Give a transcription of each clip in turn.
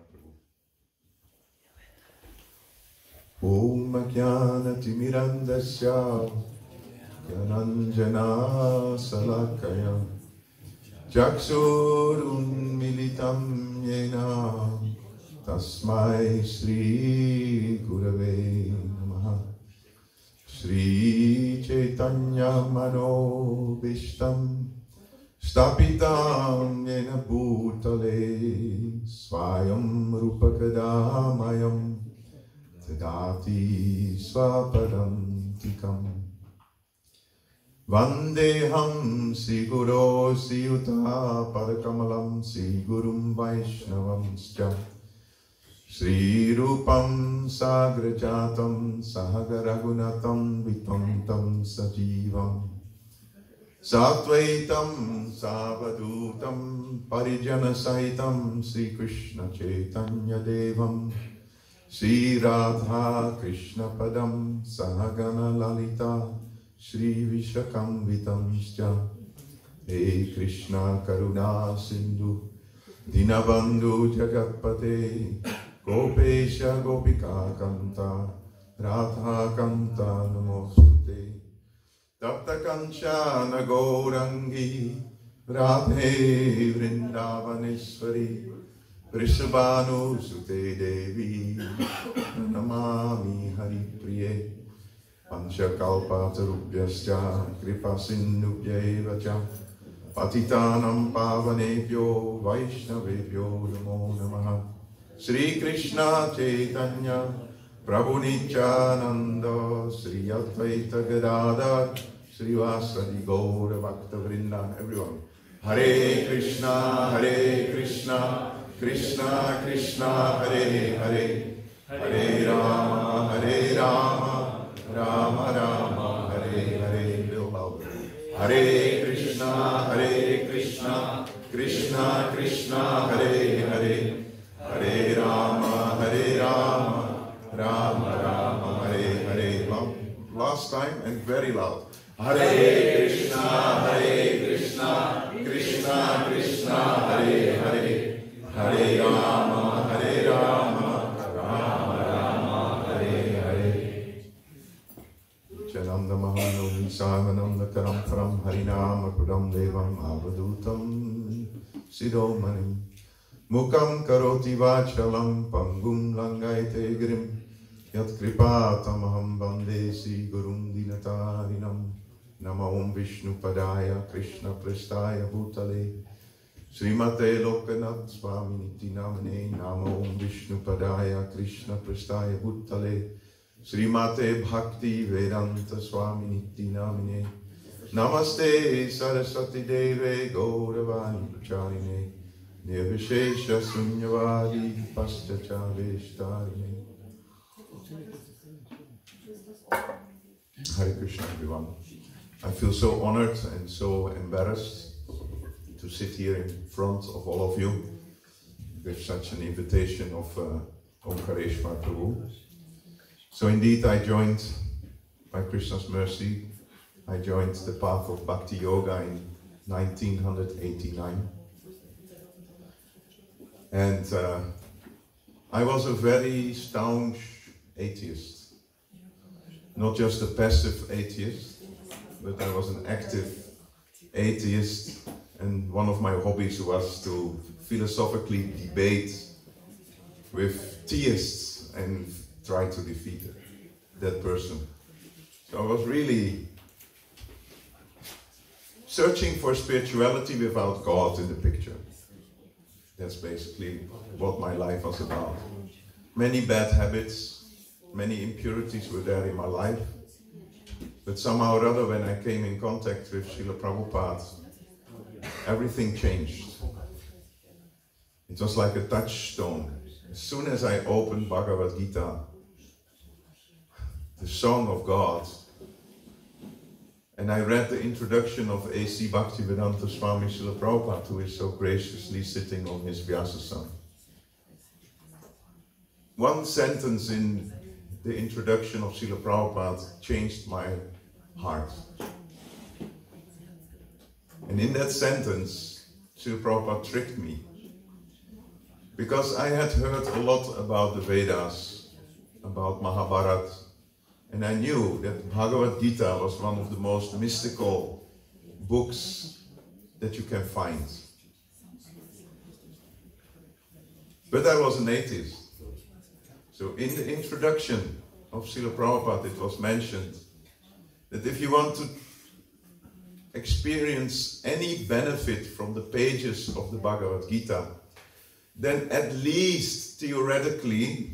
Prabhu. Om Jnana-timirandasya Gyananjana Salakaya Chaksurunmilitam Yena Tasmai Sri Gurave Namaha. Sri Chaitanya Manobishtam Stapitam Yena Bhutale Swayam Rupakadamayam Tadati Swapadantikam Vandeham Sri Guru Sri Yuta Padakamalam Sri Gurum Vaishnavamscha Sri Rupam Sagrajatam Sahagaragunatam Vitantam Sajivam Satvaitam Savadutam Parijana Saitam Sri Krishna Chaitanya Devam Sri Radha Krishna Padam Sahagana Lalita Sri Vishakam Vitamscha. Hey Krishna Karuna Sindhu Dinabandhu Jagatpate Gopesha Gopika Kanta Radha Kanta Namostute Tapta Kanchana Gaurangi Radhe Vrindavaneshwari Vrishabhanu Sute Devi Namami Hari Priye Panchakalpa Tarubhyascha Kripa Sindhubhyaeva Patitanam Pavanebhyo Vaishnavebhyo Namo Namaha. Sri Krishna Chaitanya Prabhu Nityananda Sri Advaita Gadadhar Sri Vasadi Gaura Bhakta Vrinda. Everyone. Hare Krishna, Krishna Krishna, Hare Hare, Hare Rama, Rama Rama, Hare Hare. Little louder. Hare Krishna, Krishna Krishna, Hare Hare, Hare Rama, Rama Rama, Hare Hare. Last time and very loud. Hare Krishna, Krishna Krishna, Hare Hare, Hare Rama, Rama Rama, Hare Hare. Chananda Mahanu Samananda Karam Param Harinama Pradam Devam Avadutam Sidomanim Mukam Karoti Vachalam Pangum Langaite Grim Yat Kripatamaham Bande Si Gurum Dinatarinam Nama Om Vishnu Padaya Krishna Prestaya Bhutale Srimate Lokanath Swaminiti Namane Nama Om Vishnu Padaya Krishna Prestaya Bhutale Srimate Bhakti Vedanta Swaminiti Namane Namaste Saraswati Deve Gauravani Pracharine Nirvishesha Sunyavadi Paschachaveshtarine. Hare Krishna, everyone. I feel so honored and so embarrassed to sit here in front of all of you with such an invitation of Omkareshwar Prabhu. So indeed I joined, by Krishna's mercy, I joined the path of Bhakti Yoga in 1989. And I was a very staunch atheist. Not just a passive atheist, but I was an active atheist, and one of my hobbies was to philosophically debate with theists and try to defeat that person. So I was really searching for spirituality without God in the picture. That's basically what my life was about. Many bad habits, many impurities were there in my life. But somehow or other, when I came in contact with Srila Prabhupada, everything changed. It was like a touchstone. As soon as I opened Bhagavad Gita, the Song of God, and I read the introduction of A.C. Bhaktivedanta Swami Srila Prabhupada, who is so graciously sitting on his Vyasasana. One sentence in the introduction of Srila Prabhupada changed my heart. And in that sentence, Srila Prabhupada tricked me. Because I had heard a lot about the Vedas, about Mahabharata, and I knew that Bhagavad Gita was one of the most mystical books that you can find. But I was an atheist. So in the introduction of Srila Prabhupada it was mentioned that if you want to experience any benefit from the pages of the Bhagavad Gita, then at least theoretically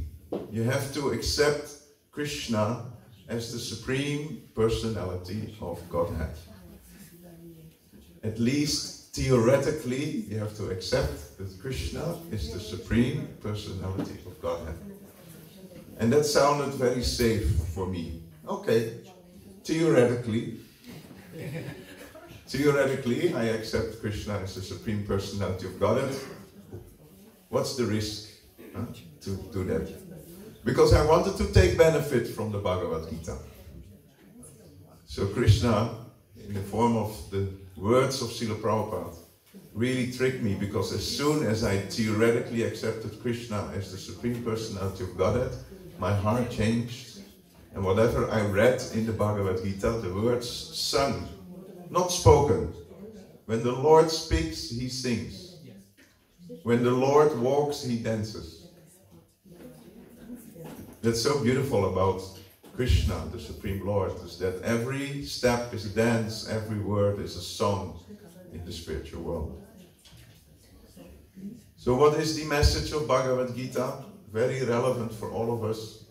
you have to accept Krishna as the Supreme Personality of Godhead. At least theoretically you have to accept that Krishna is the Supreme Personality of Godhead. And that sounded very safe for me. Okay, theoretically I accept Krishna as the Supreme Personality of Godhead. What's the risk to do that? Because I wanted to take benefit from the Bhagavad Gita. So Krishna, in the form of the words of Srila Prabhupada, really tricked me, because as soon as I theoretically accepted Krishna as the Supreme Personality of Godhead, my heart changed. And whatever I read in the Bhagavad Gita, the words sung, not spoken. When the Lord speaks, he sings. When the Lord walks, he dances. That's so beautiful about Krishna, the Supreme Lord, is that every step is a dance, every word is a song in the spiritual world. So what is the message of Bhagavad Gita? Very relevant for all of us.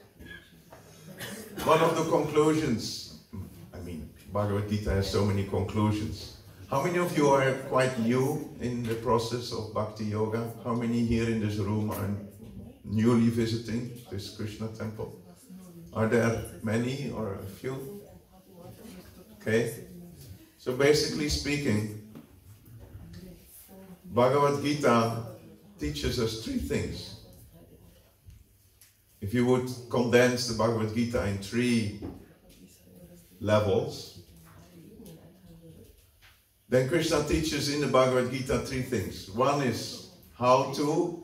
One of the conclusions, Bhagavad Gita has so many conclusions. How many of you are quite new in the process of Bhakti Yoga? How many here in this room are newly visiting this Krishna temple? Are there many or a few? Okay. So basically speaking, Bhagavad Gita teaches us three things. If you would condense the Bhagavad Gita in three levels, then Krishna teaches in the Bhagavad Gita three things. One is how to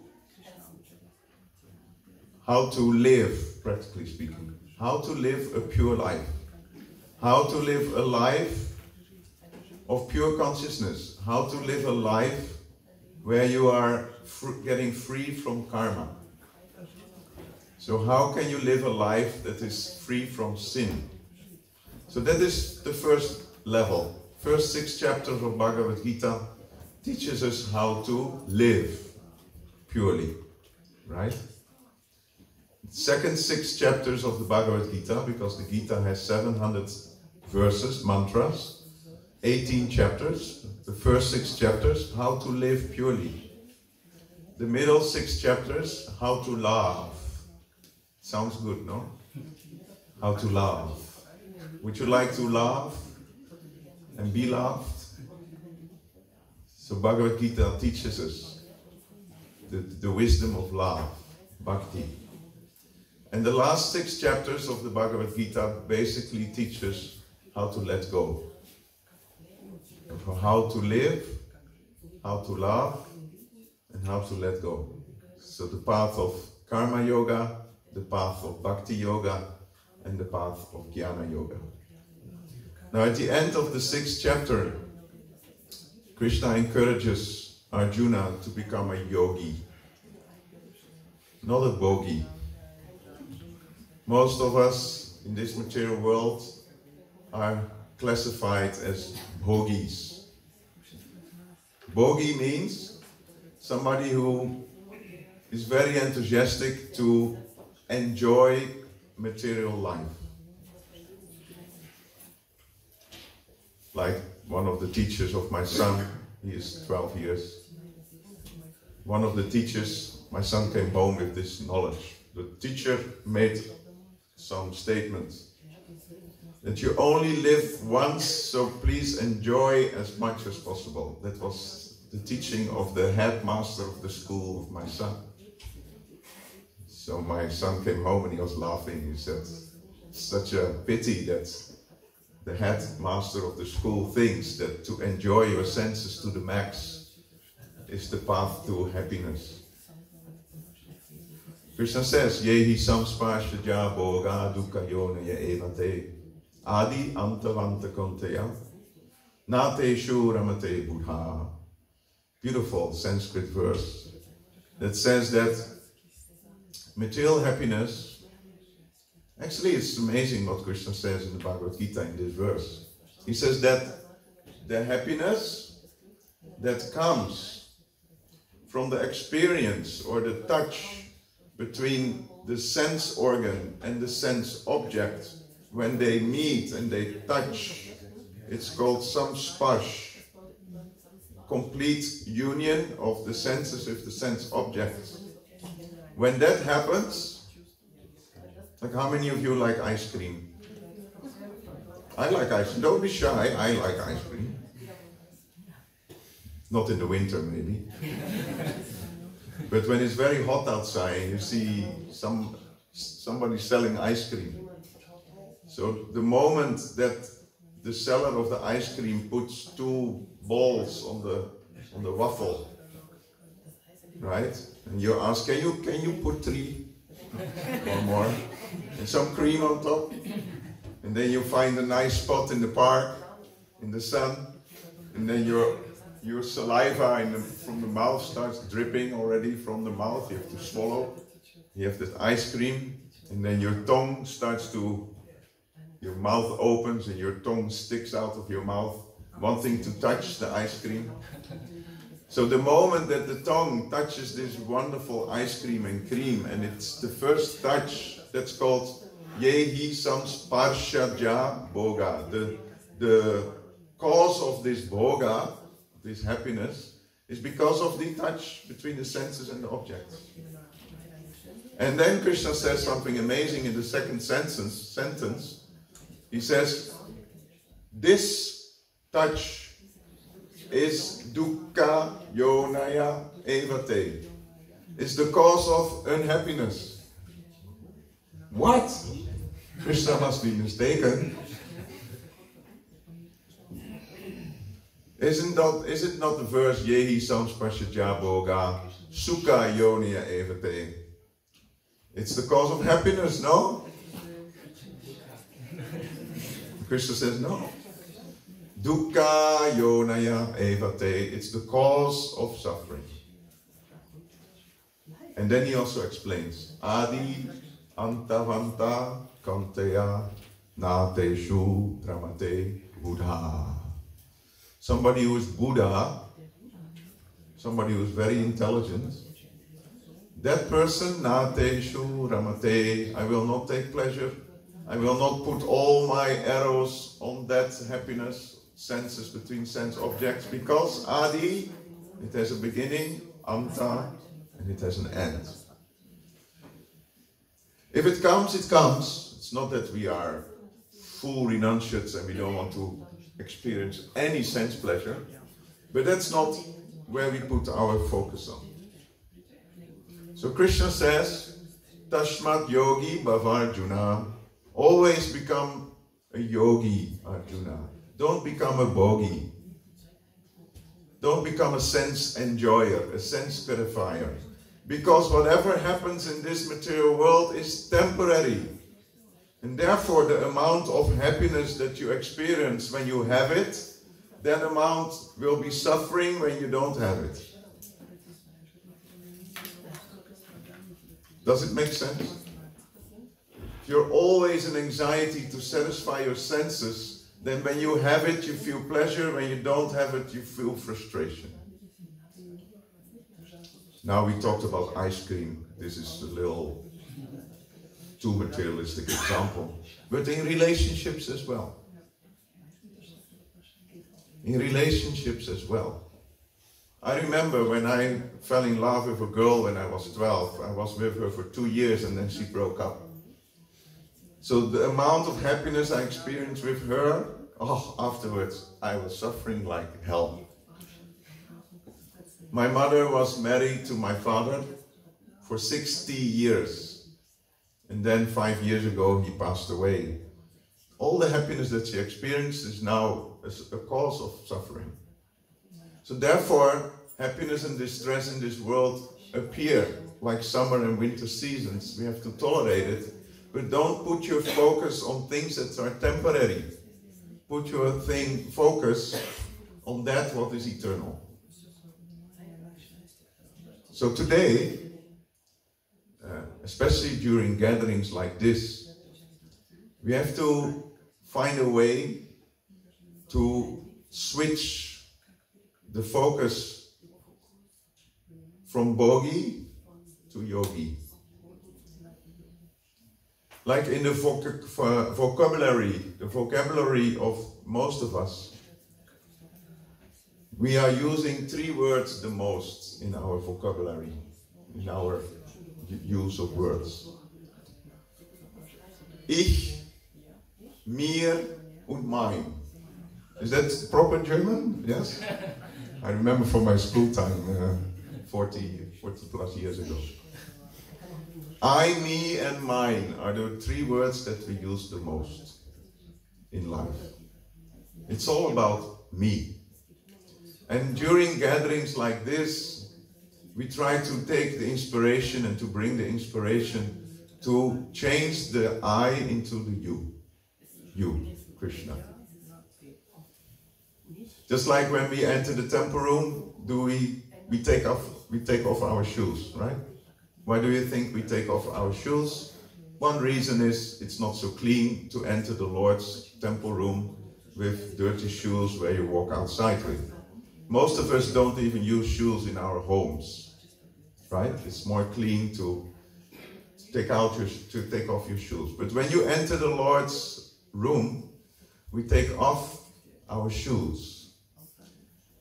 live, practically speaking. How to live a pure life. How to live a life of pure consciousness. How to live a life where you are getting free from karma. So how can you live a life that is free from sin? So that is the first level. First 6 chapters of Bhagavad Gita teaches us how to live purely, right? Second 6 chapters of the Bhagavad Gita, because the Gita has 700 verses, mantras, 18 chapters. The first 6 chapters, how to live purely. The middle 6 chapters, how to love. Sounds good, no? How to love. Would you like to love and be loved? So Bhagavad Gita teaches us the wisdom of love, Bhakti. And the last 6 chapters of the Bhagavad Gita basically teach us how to let go. How to live, how to love, and how to let go. So the path of Karma Yoga, the path of Bhakti Yoga, and the path of Jnana Yoga. Now at the end of the 6th chapter, Krishna encourages Arjuna to become a yogi, not a bogi. Most of us in this material world are classified as bhogis. Bogi means somebody who is very enthusiastic to enjoy material life. Like one of the teachers of my son, he is 12 years. One of the teachers, my son came home with this knowledge. The teacher made some statements that you only live once, so please enjoy as much as possible. That was the teaching of the headmaster of the school of my son. So my son came home and he was laughing. He said, such a pity that the headmaster of the school thinks that to enjoy your senses to the max is the path to happiness. Krishna says, Yehi samsparshaja bhoga dukkha yonaya evate adi antavanta konteya nate shuramate buddha. Beautiful Sanskrit verse that says that material happiness, actually it's amazing what Krishna says in the Bhagavad Gita in this verse. He says that the happiness that comes from the experience or the touch between the sense organ and the sense object, when they meet and they touch, it's called samsparsh. Complete union of the senses with the sense objects. When that happens, like how many of you like ice cream? I like ice cream. Don't be shy, I like ice cream. Not in the winter maybe. But when it's very hot outside, you see somebody selling ice cream. So the moment that the seller of the ice cream puts 2 balls on the waffle, right? And you ask, can you put 3 or more, and some cream on top? And then you find a nice spot in the park, in the sun, and then your saliva from the mouth starts dripping already from the mouth. You have to swallow. You have that ice cream, and then your tongue starts to, your mouth opens and your tongue sticks out of your mouth, wanting to touch the ice cream. So the moment that the tongue touches this wonderful ice cream, and it's the first touch, that's called Yehi samsparshaja bhoga. The cause of this bhoga, this happiness, is because of the touch between the senses and the objects. And then Krishna says something amazing in the second sentence. He says, this touch is dukkha yonaya evate. It's the cause of unhappiness. What? Krishna must be mistaken. Is it not the verse Yehi samsparshaja bhoga sukha yonaya evate? It's the cause of happiness, no? Krishna says no. Dukkha yonaya evate. It's the cause of suffering. And then he also explains, Adi antavanta kanteya nateshu ramate buddha. Somebody who is Buddha, somebody who is very intelligent, that person, nateshu ramate, I will not take pleasure. I will not put all my arrows on that happiness, senses between sense objects, because Adi, it has a beginning, Anta, and it has an end. If it comes, it comes. It's not that we are full renunciates and we don't want to experience any sense pleasure, but that's not where we put our focus on. So Krishna says, Tashmat yogi bhavarjuna. Always become a yogi, Arjuna. Don't become a bogi. Don't become a sense enjoyer, a sense gratifier. Because whatever happens in this material world is temporary. And therefore the amount of happiness that you experience when you have it, that amount will be suffering when you don't have it. Does it make sense? If you're always in anxiety to satisfy your senses, then when you have it, you feel pleasure. When you don't have it, you feel frustration. Now we talked about ice cream. This is a little too materialistic example. But in relationships as well. In relationships as well. I remember when I fell in love with a girl when I was 12. I was with her for 2 years and then she broke up. So the amount of happiness I experienced with her, afterwards I was suffering like hell. My mother was married to my father for 60 years. And then 5 years ago he passed away. All the happiness that she experienced is now a cause of suffering. So therefore, happiness and distress in this world appear. like summer and winter seasons. We have to tolerate it. But don't put your focus on things that are temporary. Put your focus on that what is eternal. So today, especially during gatherings like this, we have to find a way to switch the focus from bogi to yogi. Like in the vocabulary of most of us, we are using 3 words the most in our vocabulary, in our use of words. Ich, mir und mein. Is that proper German? Yes? I remember from my school time 40 plus years ago. I, me and mine are the 3 words that we use the most in life. It's all about me. And during gatherings like this, we try to take the inspiration and to bring the inspiration to change the I into the you. You, Krishna. Just like when we enter the temple room, we take off our shoes, right? Why do you think we take off our shoes? One reason is it's not so clean to enter the Lord's temple room with dirty shoes where you walk outside with. Most of us don't even use shoes in our homes, right? It's more clean to take off your shoes. But when you enter the Lord's room, we take off our shoes.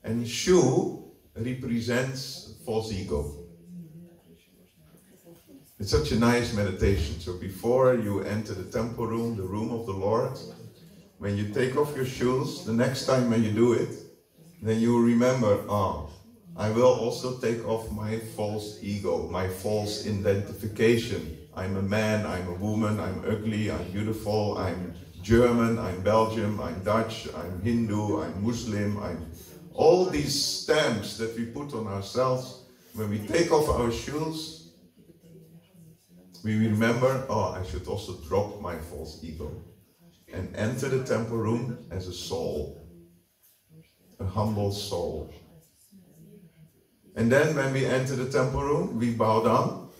And shoe represents false ego. It's such a nice meditation. So before you enter the temple room, the room of the Lord, when you take off your shoes, the next time when you do it, then you will remember, I will also take off my false ego, my false identification. I'm a man, I'm a woman, I'm ugly, I'm beautiful, I'm German, I'm Belgium, I'm Dutch, I'm Hindu, I'm Muslim, I'm all these stamps that we put on ourselves. When we take off our shoes, we remember, I should also drop my false ego and enter the temple room as a soul, a humble soul. And then when we enter the temple room, we bow down.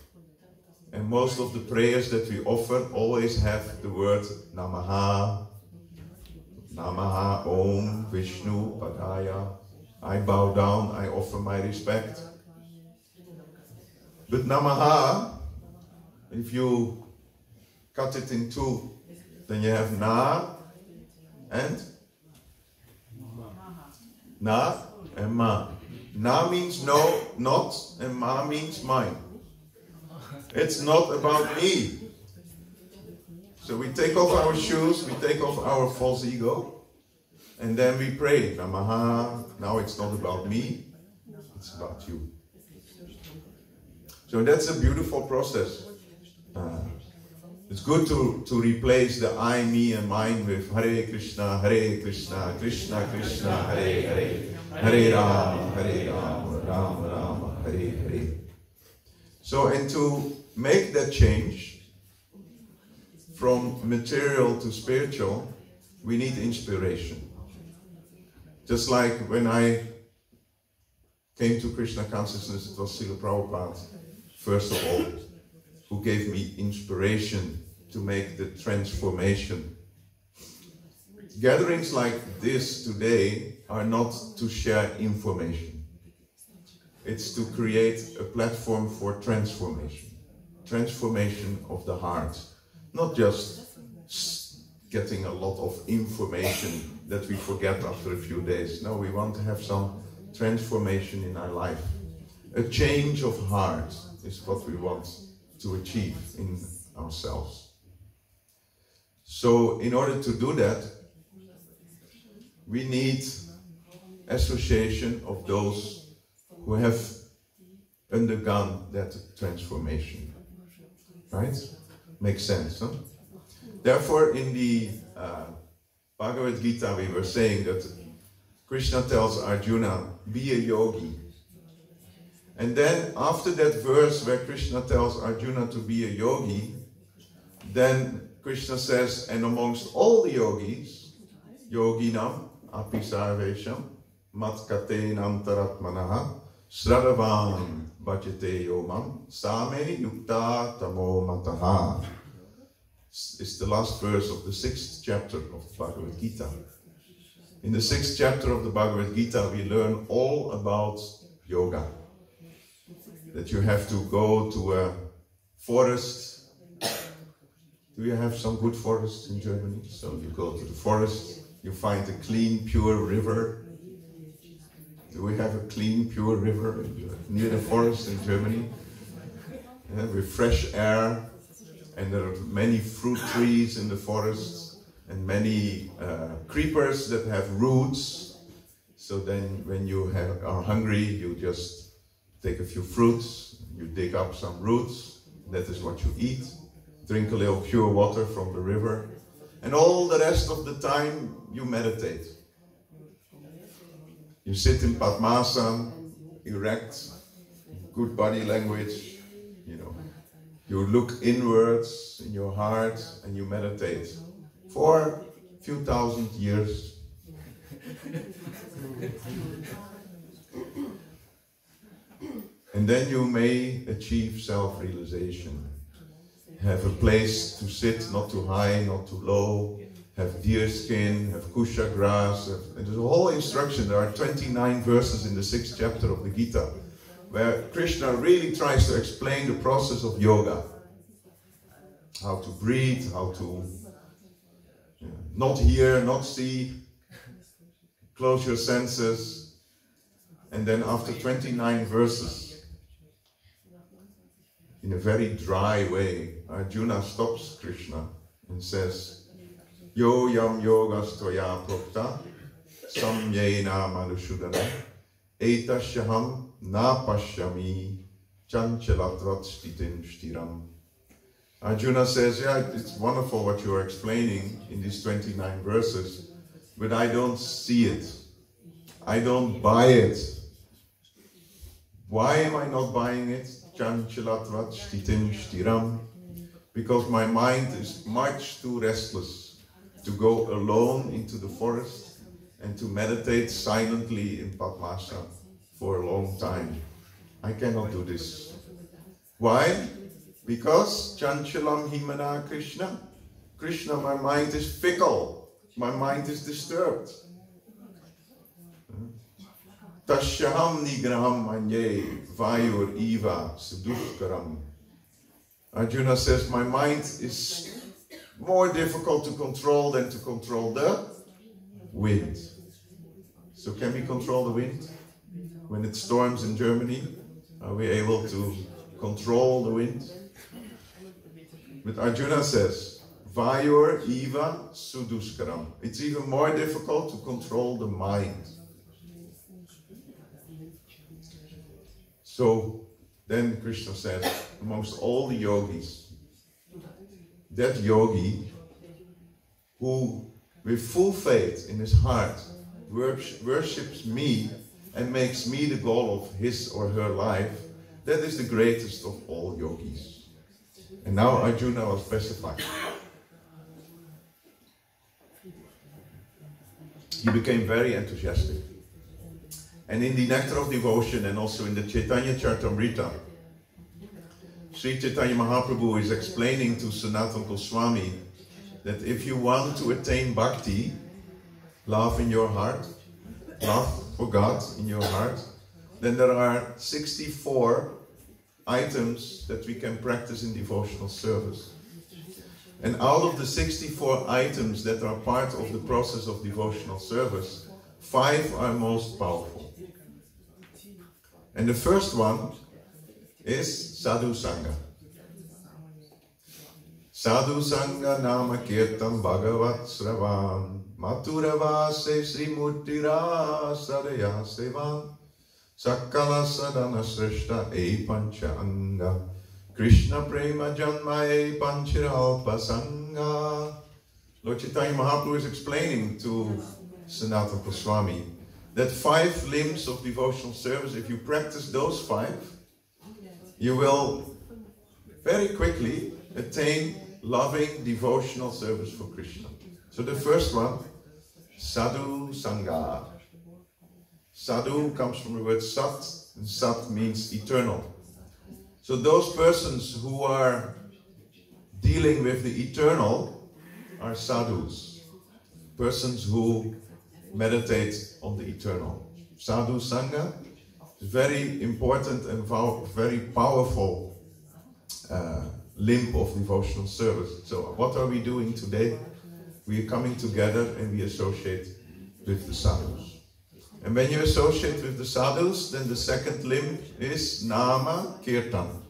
And most of the prayers that we offer always have the word Namaha, Namaha, Om, Vishnu, Padaya. I bow down, I offer my respect. But Namaha, if you cut it in 2, then you have Na and Na and Ma. Na means no, not, and Ma means mine. It's not about me. So we take off our shoes, we take off our false ego, and then we pray, Namaha. Now it's not about me, it's about you. So that's a beautiful process. It's good to replace the I, me and mine with Hare Krishna, Krishna Krishna, Hare Hare, Hare Rama, Rama Rama, Hare Hare. So, and to make that change from material to spiritual, we need inspiration. Just like when I came to Krishna consciousness, it was Srila Prabhupada, first of all, who gave me inspiration to make the transformation. Gatherings like this today are not to share information. It's to create a platform for transformation. Transformation of the heart. Not just getting a lot of information that we forget after a few days. No, we want to have some transformation in our life. A change of heart is what we want to achieve in ourselves. So in order to do that, we need association of those who have undergone that transformation. Right? Makes sense, huh? Therefore, in the Bhagavad Gita, we were saying that Krishna tells Arjuna, be a yogi. And then after that verse where Krishna tells Arjuna to be a yogi, then Krishna says, and amongst all the yogis, yoginam api sarvesham matkate nantaratmanaha sradavam bhajate yomam same yukta tamo mataha. It's the last verse of the 6th chapter of the Bhagavad Gita. In the 6th chapter of the Bhagavad Gita, we learn all about yoga. That you have to go to a forest. Do you have some good forests in Germany? So you go to the forest, you find a clean, pure river. Do we have a clean, pure river near the forest in Germany? Yeah, with fresh air, and there are many fruit trees in the forest, and many creepers that have roots. So then when you are hungry, you just take a few fruits, you dig up some roots, that is what you eat. Drink a little pure water from the river, and all the rest of the time you meditate. You sit in Padmasana, erect, good body language, you know. You look inwards in your heart and you meditate for a few thousand years. And then you may achieve self-realization. Have a place to sit, not too high, not too low. Have deer skin, have kusha grass. And there's a whole instruction. There are 29 verses in the 6th chapter of the Gita, where Krishna really tries to explain the process of yoga. How to breathe, how to not hear, not see, close your senses. And then after 29 verses, in a very dry way, Arjuna stops Krishna and says, Yo yam yogas toya prokta samyena manushudana etasyaham na pashyami chanchalatvat stitim shtiram. Arjuna says, yeah, it's wonderful what you are explaining in these 29 verses, but I don't see it. I don't buy it. Why am I not buying it? Chanchalatvat stitim shtiram. Because my mind is much too restless to go alone into the forest and to meditate silently in Padmasana for a long time. I cannot do this. Why? Because Chanchalam Himana Krishna. Krishna, my mind is fickle. My mind is disturbed. Tashyaham nigraham manye vayur iva sudushkaram. Arjuna says, my mind is more difficult to control than to control the wind. So can we control the wind? When it storms in Germany, are we able to control the wind? But Arjuna says, Vayur Eva Suduskaram. It's even more difficult to control the mind. So then Krishna says, amongst all the yogis, that yogi who with full faith in his heart worships me and makes me the goal of his or her life, that is the greatest of all yogis. And now Arjuna was specified. He became very enthusiastic. And in the Nectar of Devotion and also in the Chaitanya Charitamrita, Sri Chaitanya Mahaprabhu is explaining to Sanatana Goswami that if you want to attain bhakti, love in your heart, love for God in your heart, then there are 64 items that we can practice in devotional service. And out of the 64 items that are part of the process of devotional service, 5 are most powerful. And the first one is Sadhu Sangha. Sadhu Sangha Nama Kirtan Bhagavat Sravan Maturavase Srimurtira Sadaya Sevan Sakala Sadana Srishta E Pancha Anga Krishna Prema Janma E Panchiralpa Sangha. Lord Chaitanya Mahaprabhu is explaining to Sanatana Goswami that 5 limbs of devotional service, if you practice those 5, you will very quickly attain loving devotional service for Krishna. So the first one, sadhu sangha. Sadhu comes from the word sat, and sat means eternal. So those persons who are dealing with the eternal are sadhus, persons who meditate on the eternal. Sadhu sangha is very important and very powerful limb of devotional service. So what are we doing today? We are coming together and we associate with the sadhus. And when you associate with the sadhus, then the second limb is nama kirtan.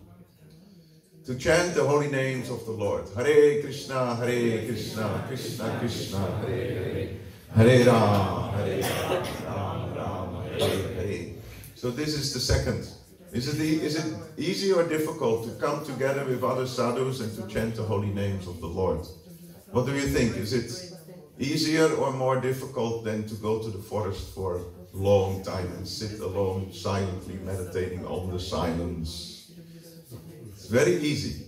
To chant the holy names of the Lord. Hare Krishna, Krishna Krishna, Hare Hare. Hare Ram, Ram Ram, Hare Hare. So this is the second. Is it easy or difficult to come together with other sadhus and to chant the holy names of the Lord? What do you think? Is it easier or more difficult than to go to the forest for a long time and sit alone silently meditating on the silence? It's very easy.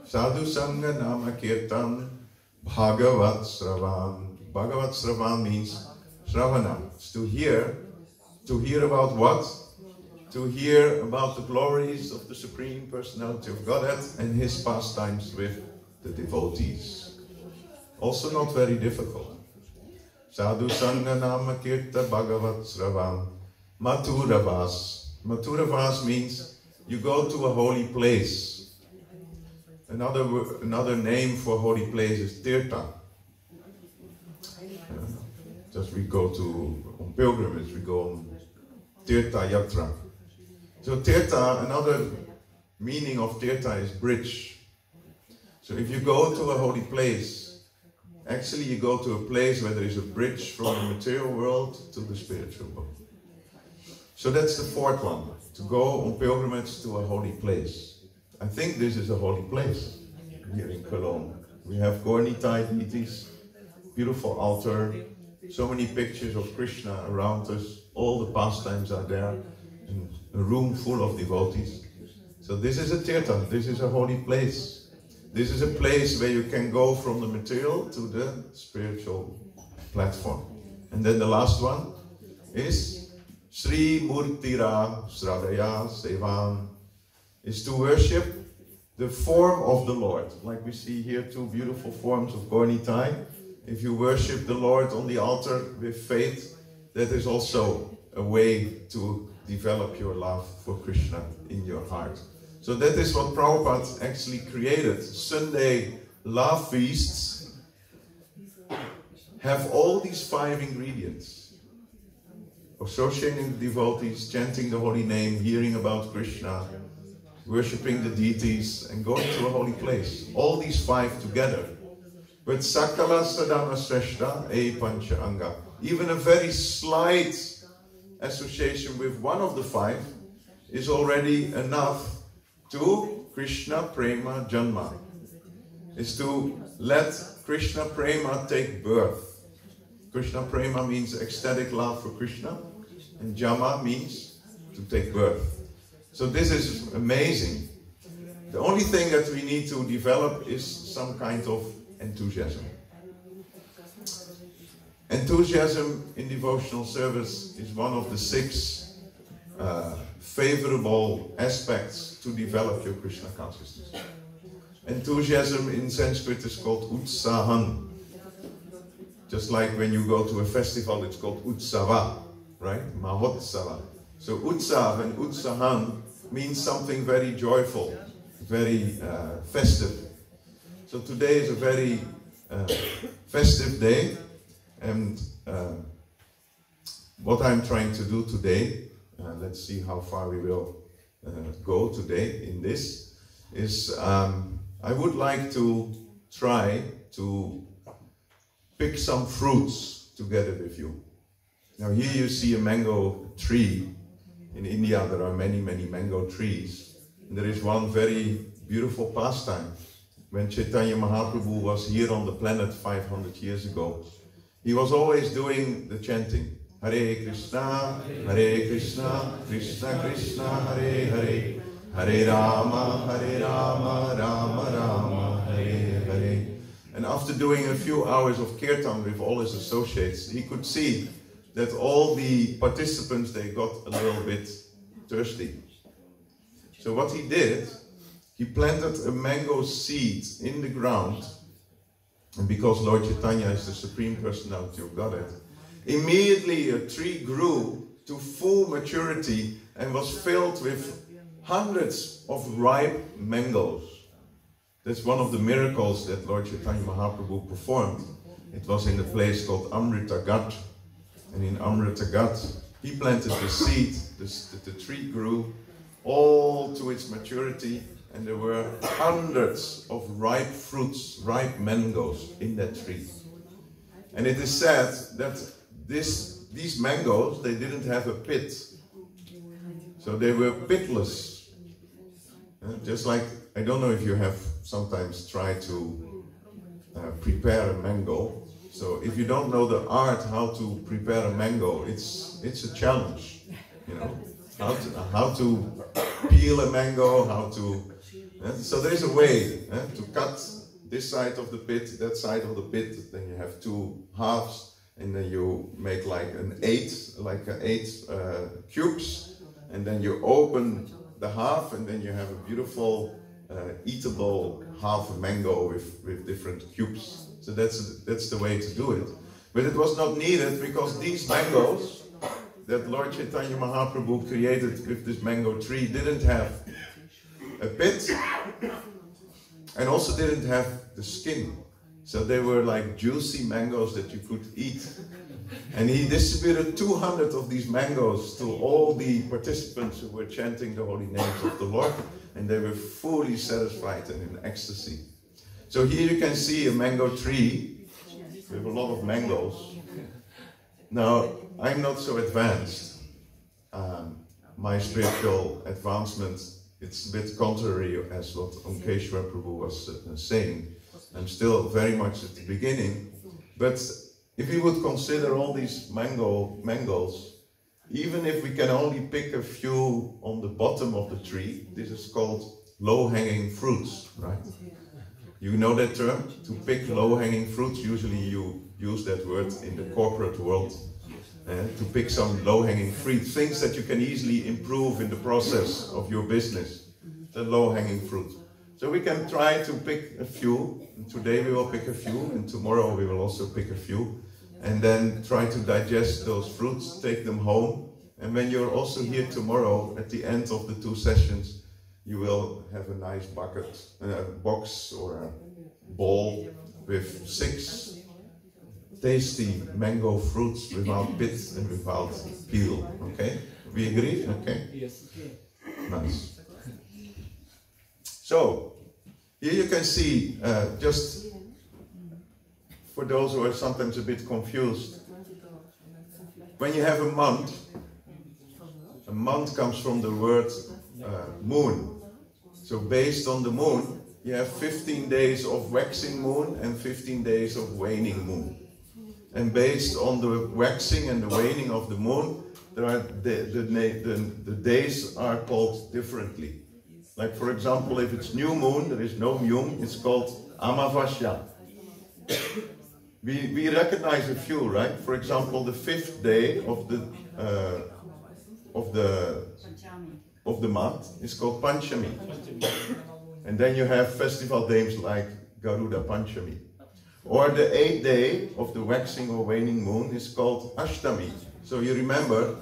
Sadhu Sangha Nama Kirtan Bhagavat Sravan. Bhagavat Sravan means Shravana. It's to hear. To hear about what? To hear about the glories of the Supreme Personality of Godhead and His pastimes with the devotees. Also not very difficult. Sadhu Sangha Nama Kirta Bhagavat Sravan. Maturavas. Maturavas means you go to a holy place. Another name for holy place is Tirtha. Just we go on pilgrimage, we go on Tirtha Yatra. So Tirtha, another meaning of Tirtha is bridge. So if you go to a holy place, actually you go to a place where there is a bridge from the material world to the spiritual world. So that's the fourth one, to go on pilgrimage to a holy place. I think this is a holy place here in Köln. We have Gauradesh deities, beautiful altar, so many pictures of Krishna around us, all the pastimes are there, and a room full of devotees. So this is a tirtha, this is a holy place. This is a place where you can go from the material to the spiritual platform. And then the last one is Sri Murtira Sradaya Sevan, is to worship the form of the Lord. Like we see here, two beautiful forms of Gauradesh. If you worship the Lord on the altar with faith, that is also a way to develop your love for Krishna in your heart. So that is what Prabhupada actually created. Sunday love feasts have all these 5 ingredients. Associating the devotees, chanting the holy name, hearing about Krishna, worshipping the deities, and going to a holy place. All these 5 together. But Sakala Sadhana Sreshta E Pancha Anga. Even a very slight association with one of the 5 is already enough to Krishna Prema Janma. Is to let Krishna Prema take birth. Krishna Prema means ecstatic love for Krishna, and Jama means to take birth. So this is amazing. The only thing that we need to develop is some kind of enthusiasm. Enthusiasm in devotional service is one of the 6 favorable aspects to develop your Krishna consciousness. Enthusiasm in Sanskrit is called utsahan. Just like when you go to a festival, it's called utsava, right? Mahotsava. So utsav and utsahan means something very joyful, very festive. So today is a very festive day, and what I'm trying to do today, let's see how far we will go today in this, is I would like to try to pick some fruits together with you. Now here you see a mango tree. In India there are many, many mango trees. And there is one very beautiful pastime. When Chaitanya Mahaprabhu was here on the planet 500 years ago, he was always doing the chanting. Hare Krishna, Krishna Krishna, Hare Hare, Hare Rama, Rama Rama, Hare Hare. And after doing a few hours of kirtan with all his associates, he could see that all the participants, they got a little bit thirsty. So what he did, he planted a mango seed in the ground, and because Lord Chaitanya is the Supreme Personality of Godhead, immediately a tree grew to full maturity and was filled with hundreds of ripe mangoes. That's one of the miracles that Lord Chaitanya Mahaprabhu performed. It was in a place called Amrita Ghat, and in Amrita Ghat he planted the seed, the tree grew all to its maturity, and there were hundreds of ripe fruits, ripe mangoes in that tree. And it is said that these mangoes, they didn't have a pit. So they were pitless. Just like, I don't know if you have sometimes tried to prepare a mango. So if you don't know the art how to prepare a mango, it's a challenge, you know, how to peel a mango, how to. So there is a way to cut this side of the pit, that side of the pit. Then you have two halves, and then you make like eight cubes, and then you open the half, and then you have a beautiful eatable half mango with different cubes. So that's the way to do it. But it was not needed, because these mangoes that Lord Chaitanya Mahaprabhu created with this mango tree didn't have a pit, and also didn't have the skin. So they were like juicy mangoes that you could eat. And he distributed 200 of these mangoes to all the participants who were chanting the holy names of the Lord, and they were fully satisfied and in ecstasy. So here you can see a mango tree with a lot of mangoes. Now, I'm not so advanced. My spiritual advancement, it's a bit contrary as what Umgebung Prabhu was saying. I'm still very much at the beginning, but if we would consider all these mangoes, even if we can only pick a few on the bottom of the tree, this is called low-hanging fruits, right? You know that term? To pick low-hanging fruits, usually you use that word in the corporate world. To pick some low-hanging fruit, things that you can easily improve in the process of your business, the low-hanging fruit. So we can try to pick a few. Today we will pick a few, and tomorrow we will also pick a few, and then try to digest those fruits, take them home. And when you're also here tomorrow, at the end of the 2 sessions, you will have a nice box or a bowl with 6 tasty mango fruits without pit and without peel. Okay? We agree? Okay? Yes. Nice. So, here you can see, just for those who are sometimes a bit confused, when you have a month comes from the word moon. So based on the moon, you have 15 days of waxing moon and 15 days of waning moon. And based on the waxing and the waning of the moon, there are the days are called differently. Like for example, if it's new moon, there is no moon, it's called Amavasya. We recognize a few, right? For example, the 5th day of the month is called Panchami. And then you have festival names like Garuda Panchami. Or the 8th day of the waxing or waning moon is called Ashtami. So you remember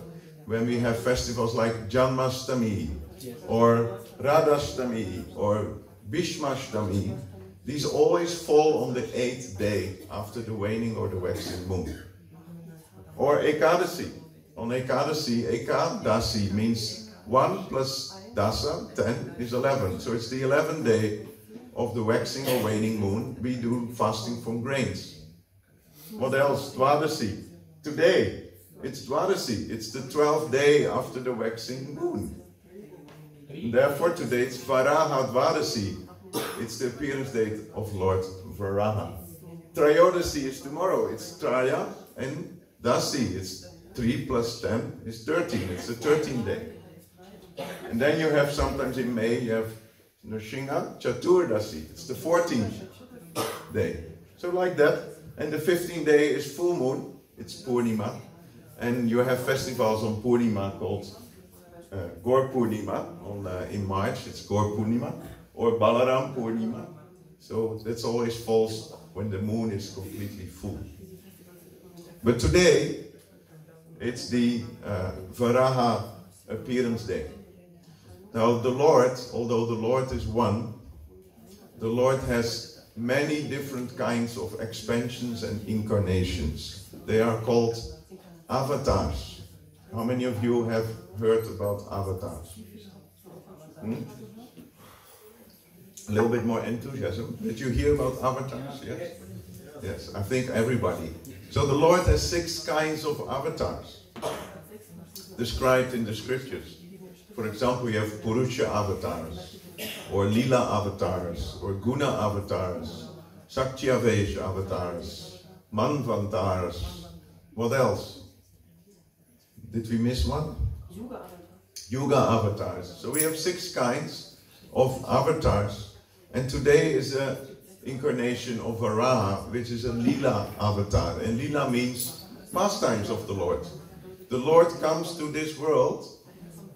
when we have festivals like Janmashtami or Radhashtami or Bhishmashtami, these always fall on the 8th day after the waning or the waxing moon. Or Ekadasi. On Ekadasi, Ekadasi means 1 plus Dasa, 10 is 11. So it's the 11th day of the waxing or waning moon. We do fasting from grains. What else? Dwadasi. Today, it's Dwadasi. It's the 12th day after the waxing moon. And therefore, today it's Varaha Dwadasi. It's the appearance date of Lord Varaha. Trayodasi is tomorrow. It's Traya and Dasi. It's 3 plus 10 is 13. It's the 13th day. And then you have sometimes in May, you have Nrsimha Chaturdasi. It's the 14th day. So like that. And the 15th day is full moon. It's Purnima. And you have festivals on Purnima called Gaur Purnima. In March, it's Gaur Purnima. Or Balaram Purnima. So that's always falls when the moon is completely full. But today, it's the Varaha appearance day. Now the Lord, although the Lord is one, the Lord has many different kinds of expansions and incarnations. They are called avatars. How many of you have heard about avatars? A little bit more enthusiasm. Did you hear about avatars? Yes? Yes, I think everybody. So the Lord has 6 kinds of avatars described in the scriptures. For example, you have Purusha avatars, or Lila avatars, or Guna avatars, Saktyavesh avatars, Manvantars. What else? Did we miss one? Yuga avatars. So we have 6 kinds of avatars, and today is an incarnation of Varaha, which is a Lila avatar. And Lila means pastimes of the Lord. The Lord comes to this world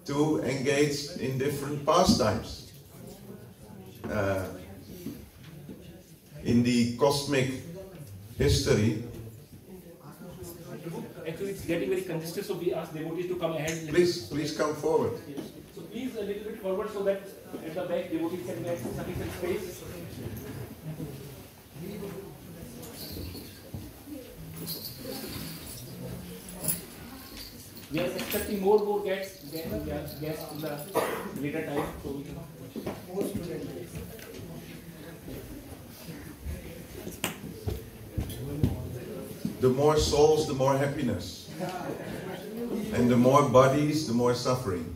to engage in different pastimes. In the cosmic history. Actually, it's getting very congested, so we ask devotees to come ahead. Please come forward. Yes. So please a little bit forward so that at the back devotees can get sufficient space. We are expecting more guests in the later time, so we can. The more souls, the more happiness. And the more bodies, the more suffering.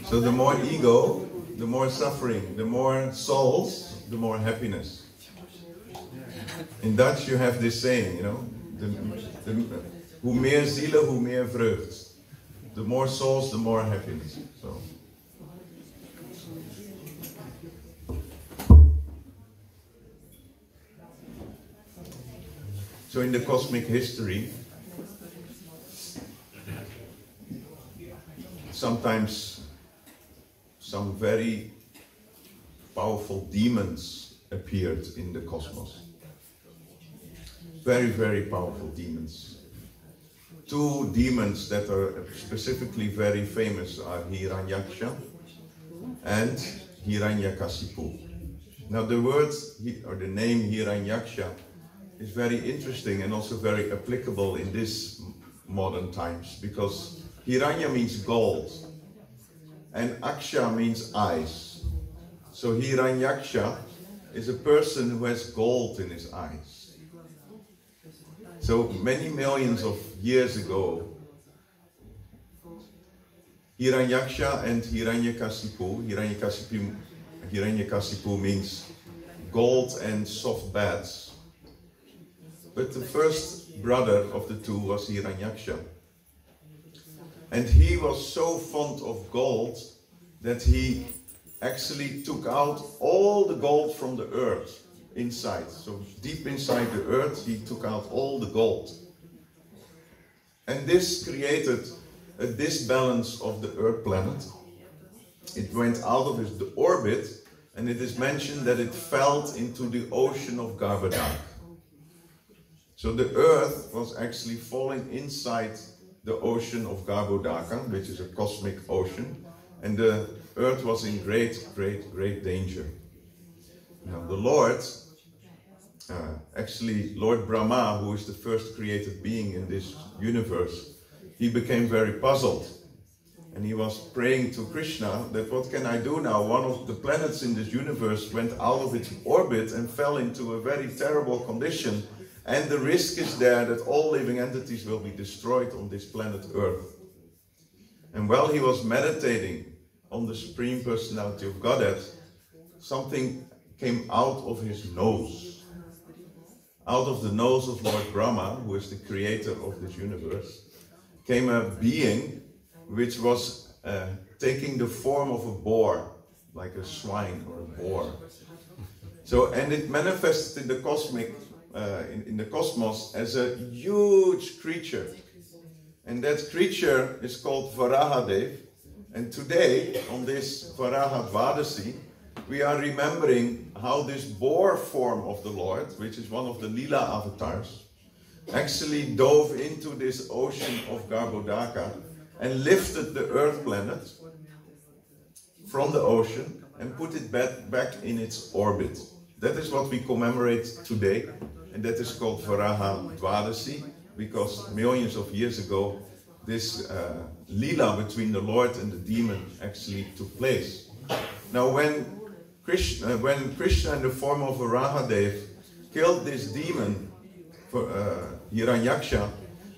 So the more ego, the more suffering. The more souls, the more happiness. In Dutch you have this saying, you know, hoe meer zielen, hoe meer vreugd. The more souls, the more happiness. So in the cosmic history, sometimes some very powerful demons appeared in the cosmos. Very, very powerful demons. 2 demons that are specifically very famous are Hiranyaksha and Hiranyakasipu. Now the word, or the name Hiranyaksha, is very interesting and also very applicable in this modern times, because Hiranya means gold and Aksha means eyes. So Hiranyaksha is a person who has gold in his eyes. So many millions of years ago, Hiranyaksha and Hiranyakasipu, Hiranyakasipu means gold and soft beds. But the first brother of the 2 was Hiranyaksha. And he was so fond of gold that he actually took out all the gold from the earth inside. So deep inside the earth, he took out all the gold. And this created a disbalance of the earth planet. It went out of its orbit, and it is mentioned that it fell into the ocean of Gauradesh. So the earth was actually falling inside the ocean of Gauradesh, which is a cosmic ocean, and the earth was in great danger. Now the Lord, actually Lord Brahma, who is the first created being in this universe, he became very puzzled. And he was praying to Krishna that, what can I do now? One of the planets in this universe went out of its orbit and fell into a very terrible condition. And the risk is there that all living entities will be destroyed on this planet Earth. And while he was meditating on the Supreme Personality of Godhead, something came out of his nose. out of the nose of Lord Brahma, who is the creator of this universe, came a being which was taking the form of a boar, like a swine or a boar. So, and it manifested in the cosmic, in the cosmos as a huge creature. And that creature is called Varahadev. And today, on this Varaha Dvadasi, we are remembering how this boar form of the Lord, which is one of the Lila avatars, actually dove into this ocean of Garbhodaka and lifted the earth planet from the ocean and put it back in its orbit. That is what we commemorate today, and that is called Varaha Dvadasi, because millions of years ago this Lila between the Lord and the demon actually took place. Now when Krishna in the form of Varahadev killed this demon, Hiranyaksha,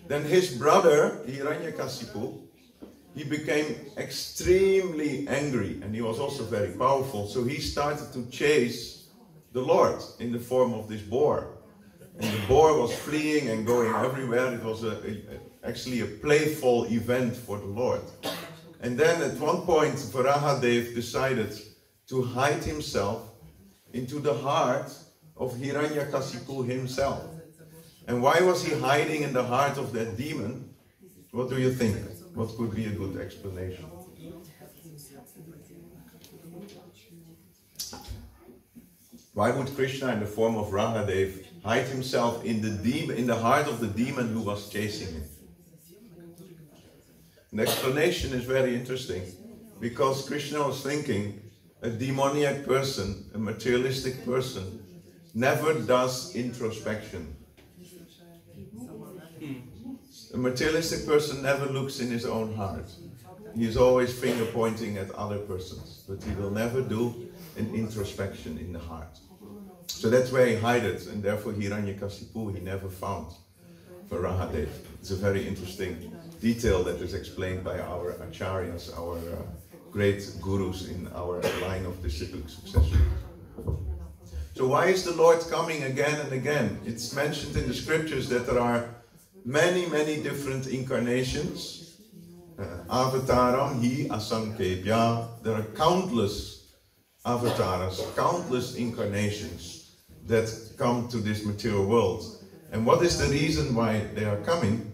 then his brother Hiranyakasipu, he became extremely angry, and he was also very powerful, so he started to chase the Lord in the form of this boar. And the boar was fleeing and going everywhere. It was actually a playful event for the Lord. And then at one point Varahadev decided to hide himself into the heart of Hiranyakasipu himself. And why was he hiding in the heart of that demon? What do you think? What could be a good explanation? Why would Krishna in the form of Varahadev hide himself in the heart of the demon who was chasing him? The explanation is very interesting, because Krishna was thinking a demoniac person, a materialistic person, never does introspection. A materialistic person never looks in his own heart. He is always finger pointing at other persons, but he will never do an introspection in the heart. So that's where he hid it, and therefore Hiranyakasipu he never found Varahadev. It's a very interesting detail that is explained by our acharyas, our great gurus in our line of disciplic succession. So why is the Lord coming again and again? It's mentioned in the scriptures that there are many, many different incarnations. Avataram hi asankebhya. There are countless avatars, countless incarnations that come to this material world. And what is the reason why they are coming?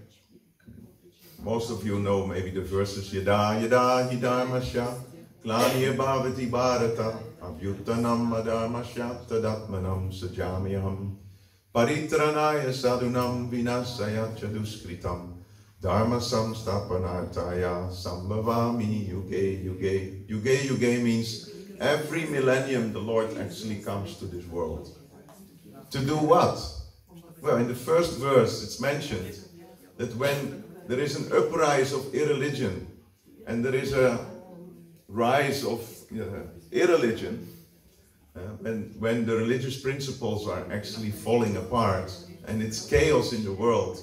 Most of you know maybe the verses Yada Yada Hidharmasya Klaniya Bhavati Bharata Abhyuttanam Madharmasya Tadatmanam Sajamyaham Paritranaya Sadunam Vinasaya Chaduskritam Dharma Samstapanartaya Sambhavami Yuge Yuge. Yuge Yuge means every millennium the Lord actually comes to this world. To do what? Well, in the first verse it's mentioned that when there is an uprise of irreligion and there is a rise of irreligion, when the religious principles are actually falling apart and it's chaos in the world,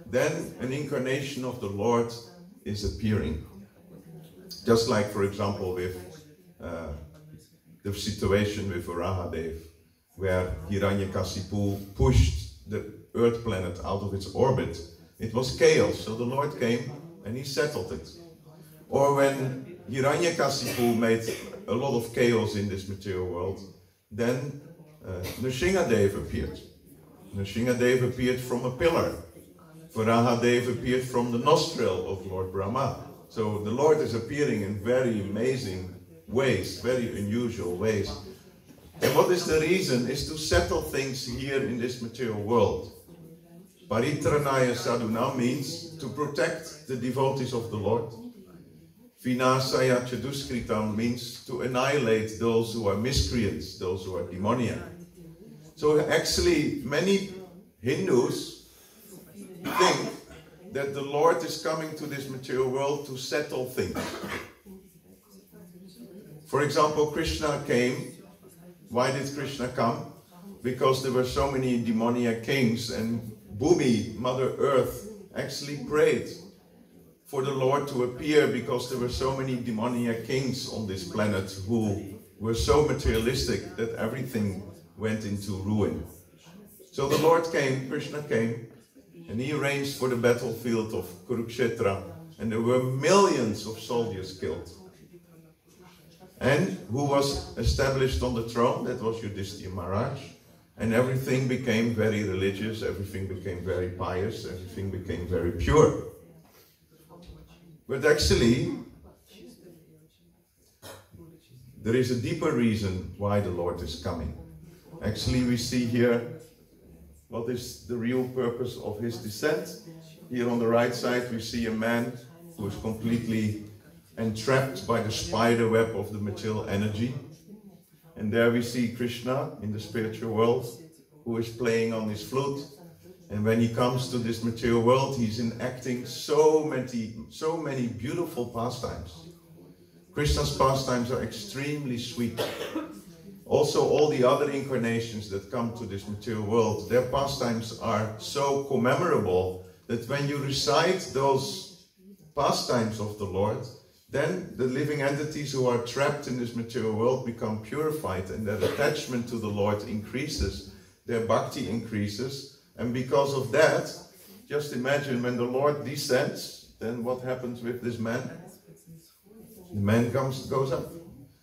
then an incarnation of the Lord is appearing. Just like, for example, with the situation with Varahadev, where Hiranyakasipu pushed the earth planet out of its orbit. It was chaos, so the Lord came and he settled it. Or when Hiranyakasipu made a lot of chaos in this material world, then Nrsimhadev appeared. Nrsimhadev appeared from a pillar. Varahadev appeared from the nostril of Lord Brahma. So the Lord is appearing in very amazing ways, very unusual ways. And what is the reason? Is to settle things here in this material world. Paritranaya sadhuna means to protect the devotees of the Lord. Vinasaya chaduskritam means to annihilate those who are miscreants, those who are demoniac. So actually many Hindus think that the Lord is coming to this material world to settle things. For example, Krishna came. Why did Krishna come? Because there were so many demoniac kings, and Bhumi, Mother Earth, actually prayed for the Lord to appear because there were so many demoniac kings on this planet who were so materialistic that everything went into ruin. So the Lord came, Krishna came, and he arranged for the battlefield of Kurukshetra, and there were millions of soldiers killed. And who was established on the throne? That was Yudhishthira Maharaj. And everything became very religious, everything became very pious, everything became very pure. But actually, there is a deeper reason why the Lord is coming. Actually, we see here what is the real purpose of his descent. Here on the right side, we see a man who is completely entrapped by the spider web of the material energy. And there we see Krishna in the spiritual world, who is playing on his flute. And when he comes to this material world, he's enacting so many beautiful pastimes. Krishna's pastimes are extremely sweet. Also, all the other incarnations that come to this material world, their pastimes are so commemorable that when you recite those pastimes of the Lord, then the living entities who are trapped in this material world become purified, and their attachment to the Lord increases, their bhakti increases, and because of that, just imagine when the Lord descends, then what happens with this man? The man goes up.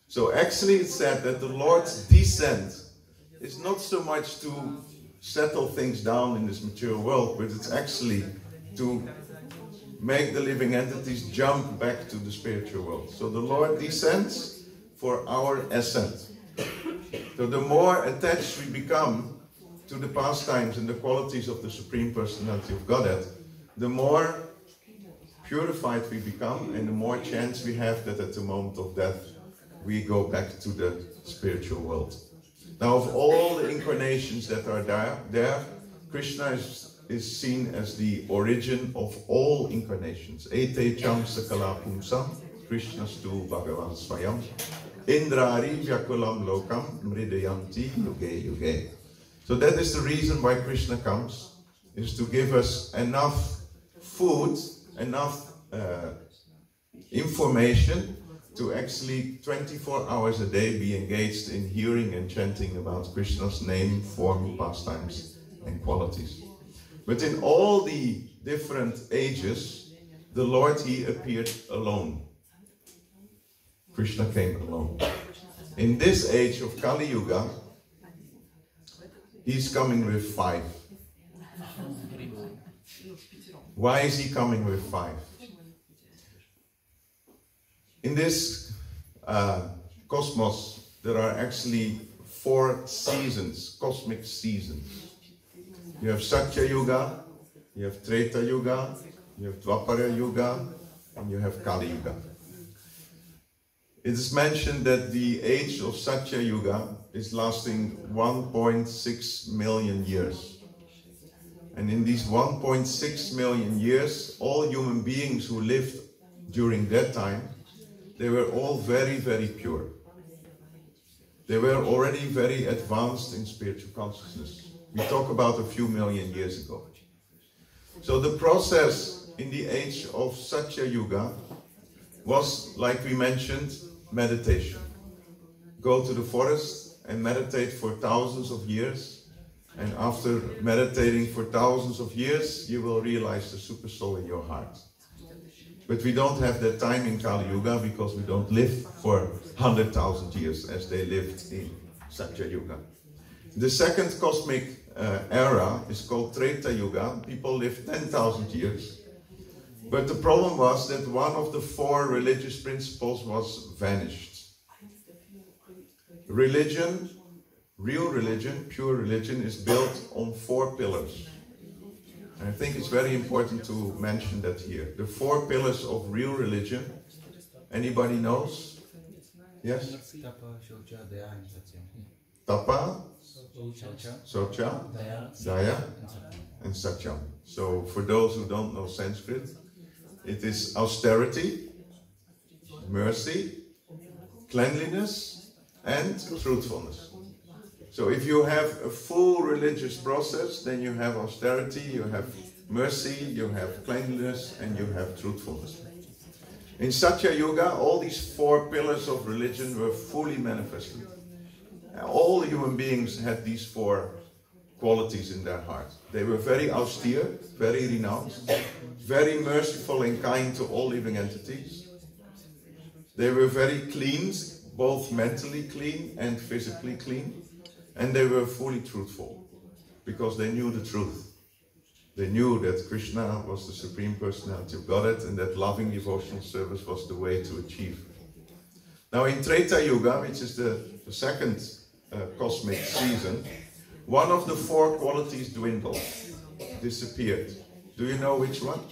So actually it's said that the Lord's descent is not so much to settle things down in this material world, but it's actually to make the living entities jump back to the spiritual world. So the Lord descends for our ascent. So the more attached we become to the pastimes and the qualities of the Supreme Personality of Godhead, the more purified we become, and the more chance we have that at the moment of death we go back to the spiritual world. Now, of all the incarnations that are there, Krishna is seen as the origin of all incarnations. Ete cham sakala pumsam, Krishna stu Bhagavan Swayam, Indrari vyakulam lokam, mridayanti yuge yuge. So that is the reason why Krishna comes, is to give us enough food, enough information to actually 24 hours a day be engaged in hearing and chanting about Krishna's name, form, pastimes and qualities. But in all the different ages, the Lord, he appeared alone. Krishna came alone. In this age of Kali Yuga, he's coming with 5. Why is he coming with 5? In this cosmos, there are actually 4 seasons, cosmic seasons. You have Satya Yuga, you have Treta Yuga, you have Dwapara Yuga, and you have Kali Yuga. It is mentioned that the age of Satya Yuga is lasting 1.6 million years. And in these 1.6 million years, all human beings who lived during that time, they were all very, very pure. They were already very advanced in spiritual consciousness. We talk about a few million years ago. So the process in the age of Satya Yuga was, like we mentioned, meditation. Go to the forest and meditate for thousands of years. And after meditating for thousands of years, you will realize the super soul in your heart. But we don't have that time in Kali Yuga because we don't live for 100,000 years as they lived in Satya Yuga. The second cosmic era is called Treta Yuga. People lived 10,000 years. But the problem was that one of the 4 religious principles was vanished. Religion, real religion, pure religion, is built on 4 pillars. And I think it's very important to mention that here. The 4 pillars of real religion. Anybody knows? Yes? Tapa, Socha, Daya, and Satyam. So for those who don't know Sanskrit, it is austerity, mercy, cleanliness, and truthfulness. So if you have a full religious process, then you have austerity, you have mercy, you have cleanliness, and you have truthfulness. In Satya Yuga, all these 4 pillars of religion were fully manifested. All human beings had these 4 qualities in their heart. They were very austere, very renounced, very merciful and kind to all living entities. They were very clean, both mentally clean and physically clean. And they were fully truthful, because they knew the truth. They knew that Krishna was the Supreme Personality of Godhead and that loving devotional service was the way to achieve. Now in Treta Yuga, which is the second cosmic season, one of the four qualities dwindled, disappeared. Do you know which one?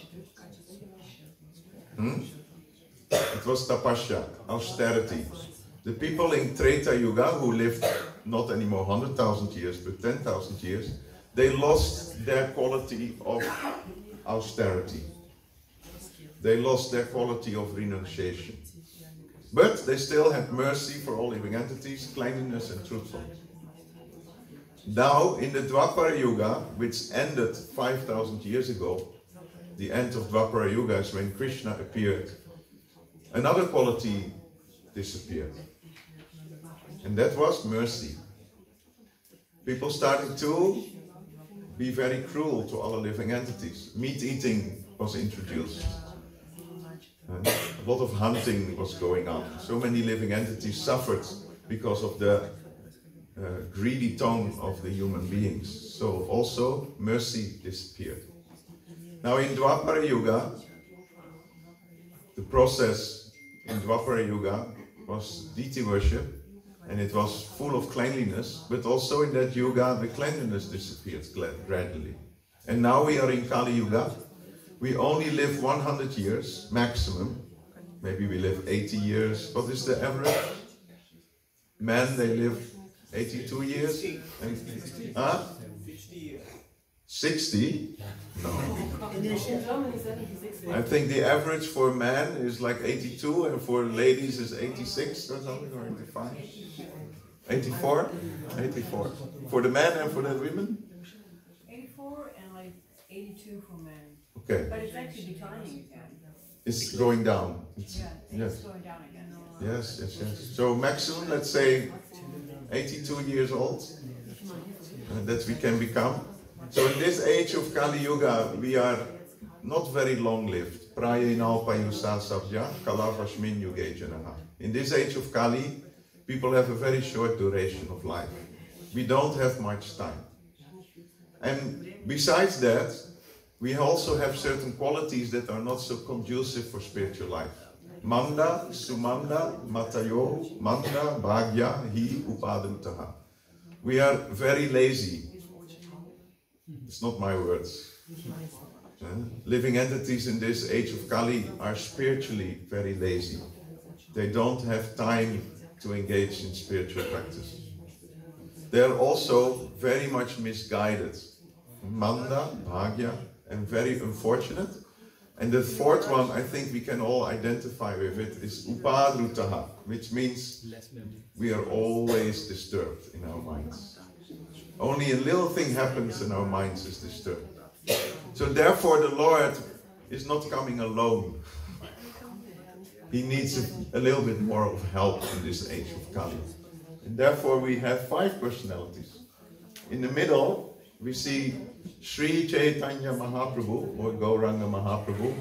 It was tapasya, austerity. The people in Treta Yuga who lived not anymore 100,000 years but 10,000 years, they lost their quality of austerity. They lost their quality of renunciation. But they still had mercy for all living entities, cleanliness and truthfulness. Now, in the Dwapara Yuga, which ended 5,000 years ago, the end of Dwapara Yuga is when Krishna appeared, another quality disappeared. And that was mercy. People started to be very cruel to other living entities. Meat eating was introduced. A lot of hunting was going on. So many living entities suffered because of the greedy tongue of the human beings. So also mercy disappeared. Now in Dwapara Yuga, the process in Dwapara Yuga was deity worship, and it was full of cleanliness, but also in that Yuga the cleanliness disappeared gradually. And now we are in Kali Yuga. We only live 100 years maximum. Maybe we live 80 years. What is the average? Men, they live 82 years. And, 60? No. I think the average for men is like 82 and for ladies is 86 or something, or 85. 84? 84. For the men and for the women? 84 and like 82 for men. Okay. But it's actually declining again. It's going down. It's going down again. Yes. So maximum, let's say 82 years old, that we can become. So in this age of Kali Yuga, we are not very long-lived. In this age of Kali, people have a very short duration of life. We don't have much time. And besides that, we also have certain qualities that are not so conducive for spiritual life. Manda, Sumanda, Matayo, Manda, Bhagya, Hi, Upadrutaha. We are very lazy. It's not my words. Living entities in this age of Kali are spiritually very lazy. They don't have time to engage in spiritual practice. They are also very much misguided. Manda, Bhagya, and very unfortunate. And the fourth one, I think we can all identify with it, is Upadrutaha, which means we are always disturbed in our minds. Only a little thing happens and our minds is disturbed. So therefore the Lord is not coming alone. He needs a little bit more of help in this age of Kali. And therefore we have 5 personalities. In the middle we see Sri Chaitanya Mahaprabhu, or Gauranga Mahaprabhu,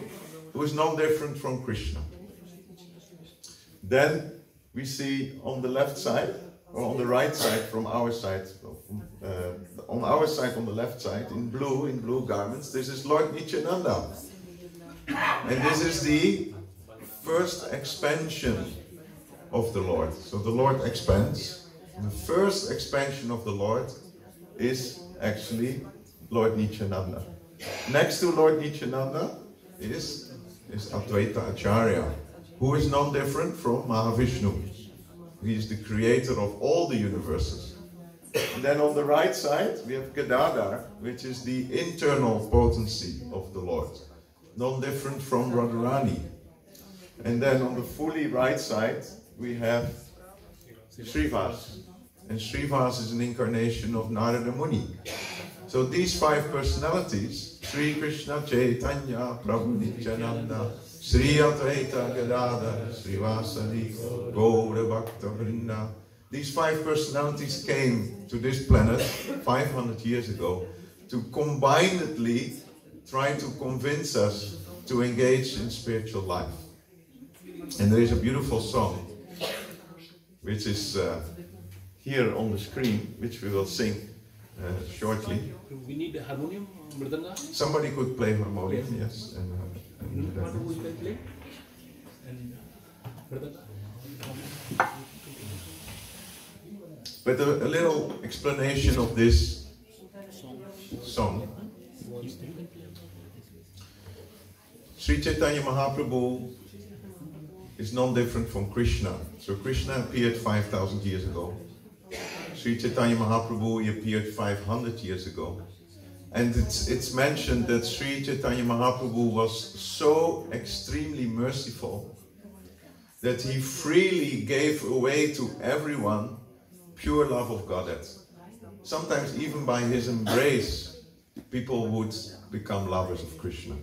who is no different from Krishna. Then we see on the left side, or on the right side from our side, on our side on the left side, in blue garments, this is Lord Nityananda. And this is the first expansion of the Lord. So the Lord expands. And the first expansion of the Lord is actually Lord Nityananda. Next to Lord Nityananda is Advaita Acharya, who is no different from Mahavishnu. He is the creator of all the universes. And then on the right side we have Gadadhar, which is the internal potency of the Lord, no different from Radharani. And then on the fully right side we have Srivas. And Srivas is an incarnation of Narada Muni. So these 5 personalities, Sri Krishna Chaitanya, Prabhu Nityananda, Sri Advaita Gadadhara, Srivasadi, Gaura Bhakta Vrinda, These 5 personalities came to this planet 500 years ago to combinedly try to convince us to engage in spiritual life. And there is a beautiful song, which is here on the screen, which we will sing shortly. We need a harmonium, mridanga. Somebody could play harmonium, yes. And Who can play? And mridanga. but a little explanation of this song. Sri Chaitanya Mahaprabhu is non-different from Krishna. So Krishna appeared 5,000 years ago. Sri Chaitanya Mahaprabhu, he appeared 500 years ago. And it's mentioned that Sri Chaitanya Mahaprabhu was so extremely merciful that he freely gave away to everyone pure love of Godhead. Sometimes even by his embrace, people would become lovers of Krishna.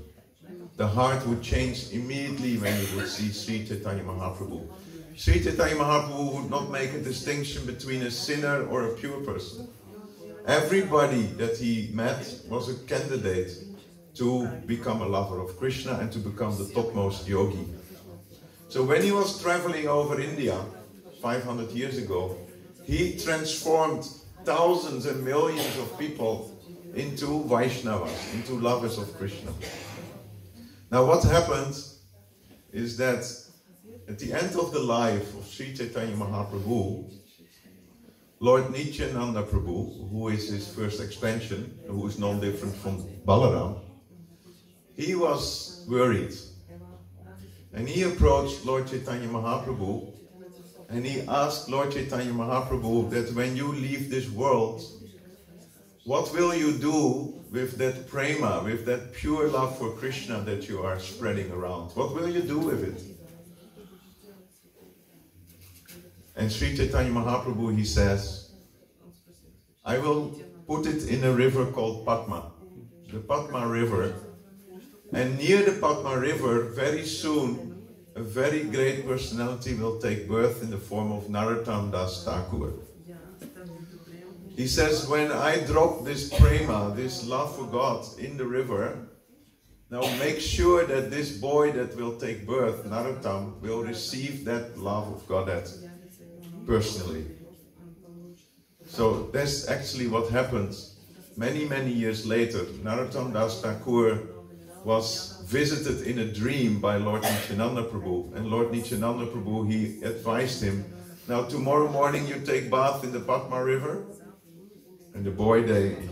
The heart would change immediately when you would see Sri Chaitanya Mahaprabhu. Sri Chaitanya Mahaprabhu would not make a distinction between a sinner or a pure person. Everybody that he met was a candidate to become a lover of Krishna and to become the topmost yogi. So when he was traveling over India 500 years ago, he transformed thousands and millions of people into Vaishnavas, into lovers of Krishna. Now what happened is that at the end of the life of Sri Chaitanya Mahaprabhu, Lord Nityananda Prabhu, who is his first expansion, who is non-different from Balaram, he was worried. And he approached Lord Chaitanya Mahaprabhu and he asked Lord Chaitanya Mahaprabhu that when you leave this world, what will you do with that prema, with that pure love for Krishna that you are spreading around? What will you do with it? And Sri Chaitanya Mahaprabhu, he says, I will put it in a river called Padma, the Padma river. And near the Padma river, very soon, a very great personality will take birth in the form of Narottam Das Thakur. He says, when I drop this prema, this love for God in the river, now make sure that this boy that will take birth, Narottam, will receive that love of Godhead personally. So that's actually what happened. Many, many years later, Narottam Das Thakur was visited in a dream by Lord Nityananda Prabhu. And Lord Nityananda Prabhu, he advised him, now tomorrow morning you take bath in the Padma river. And the boy,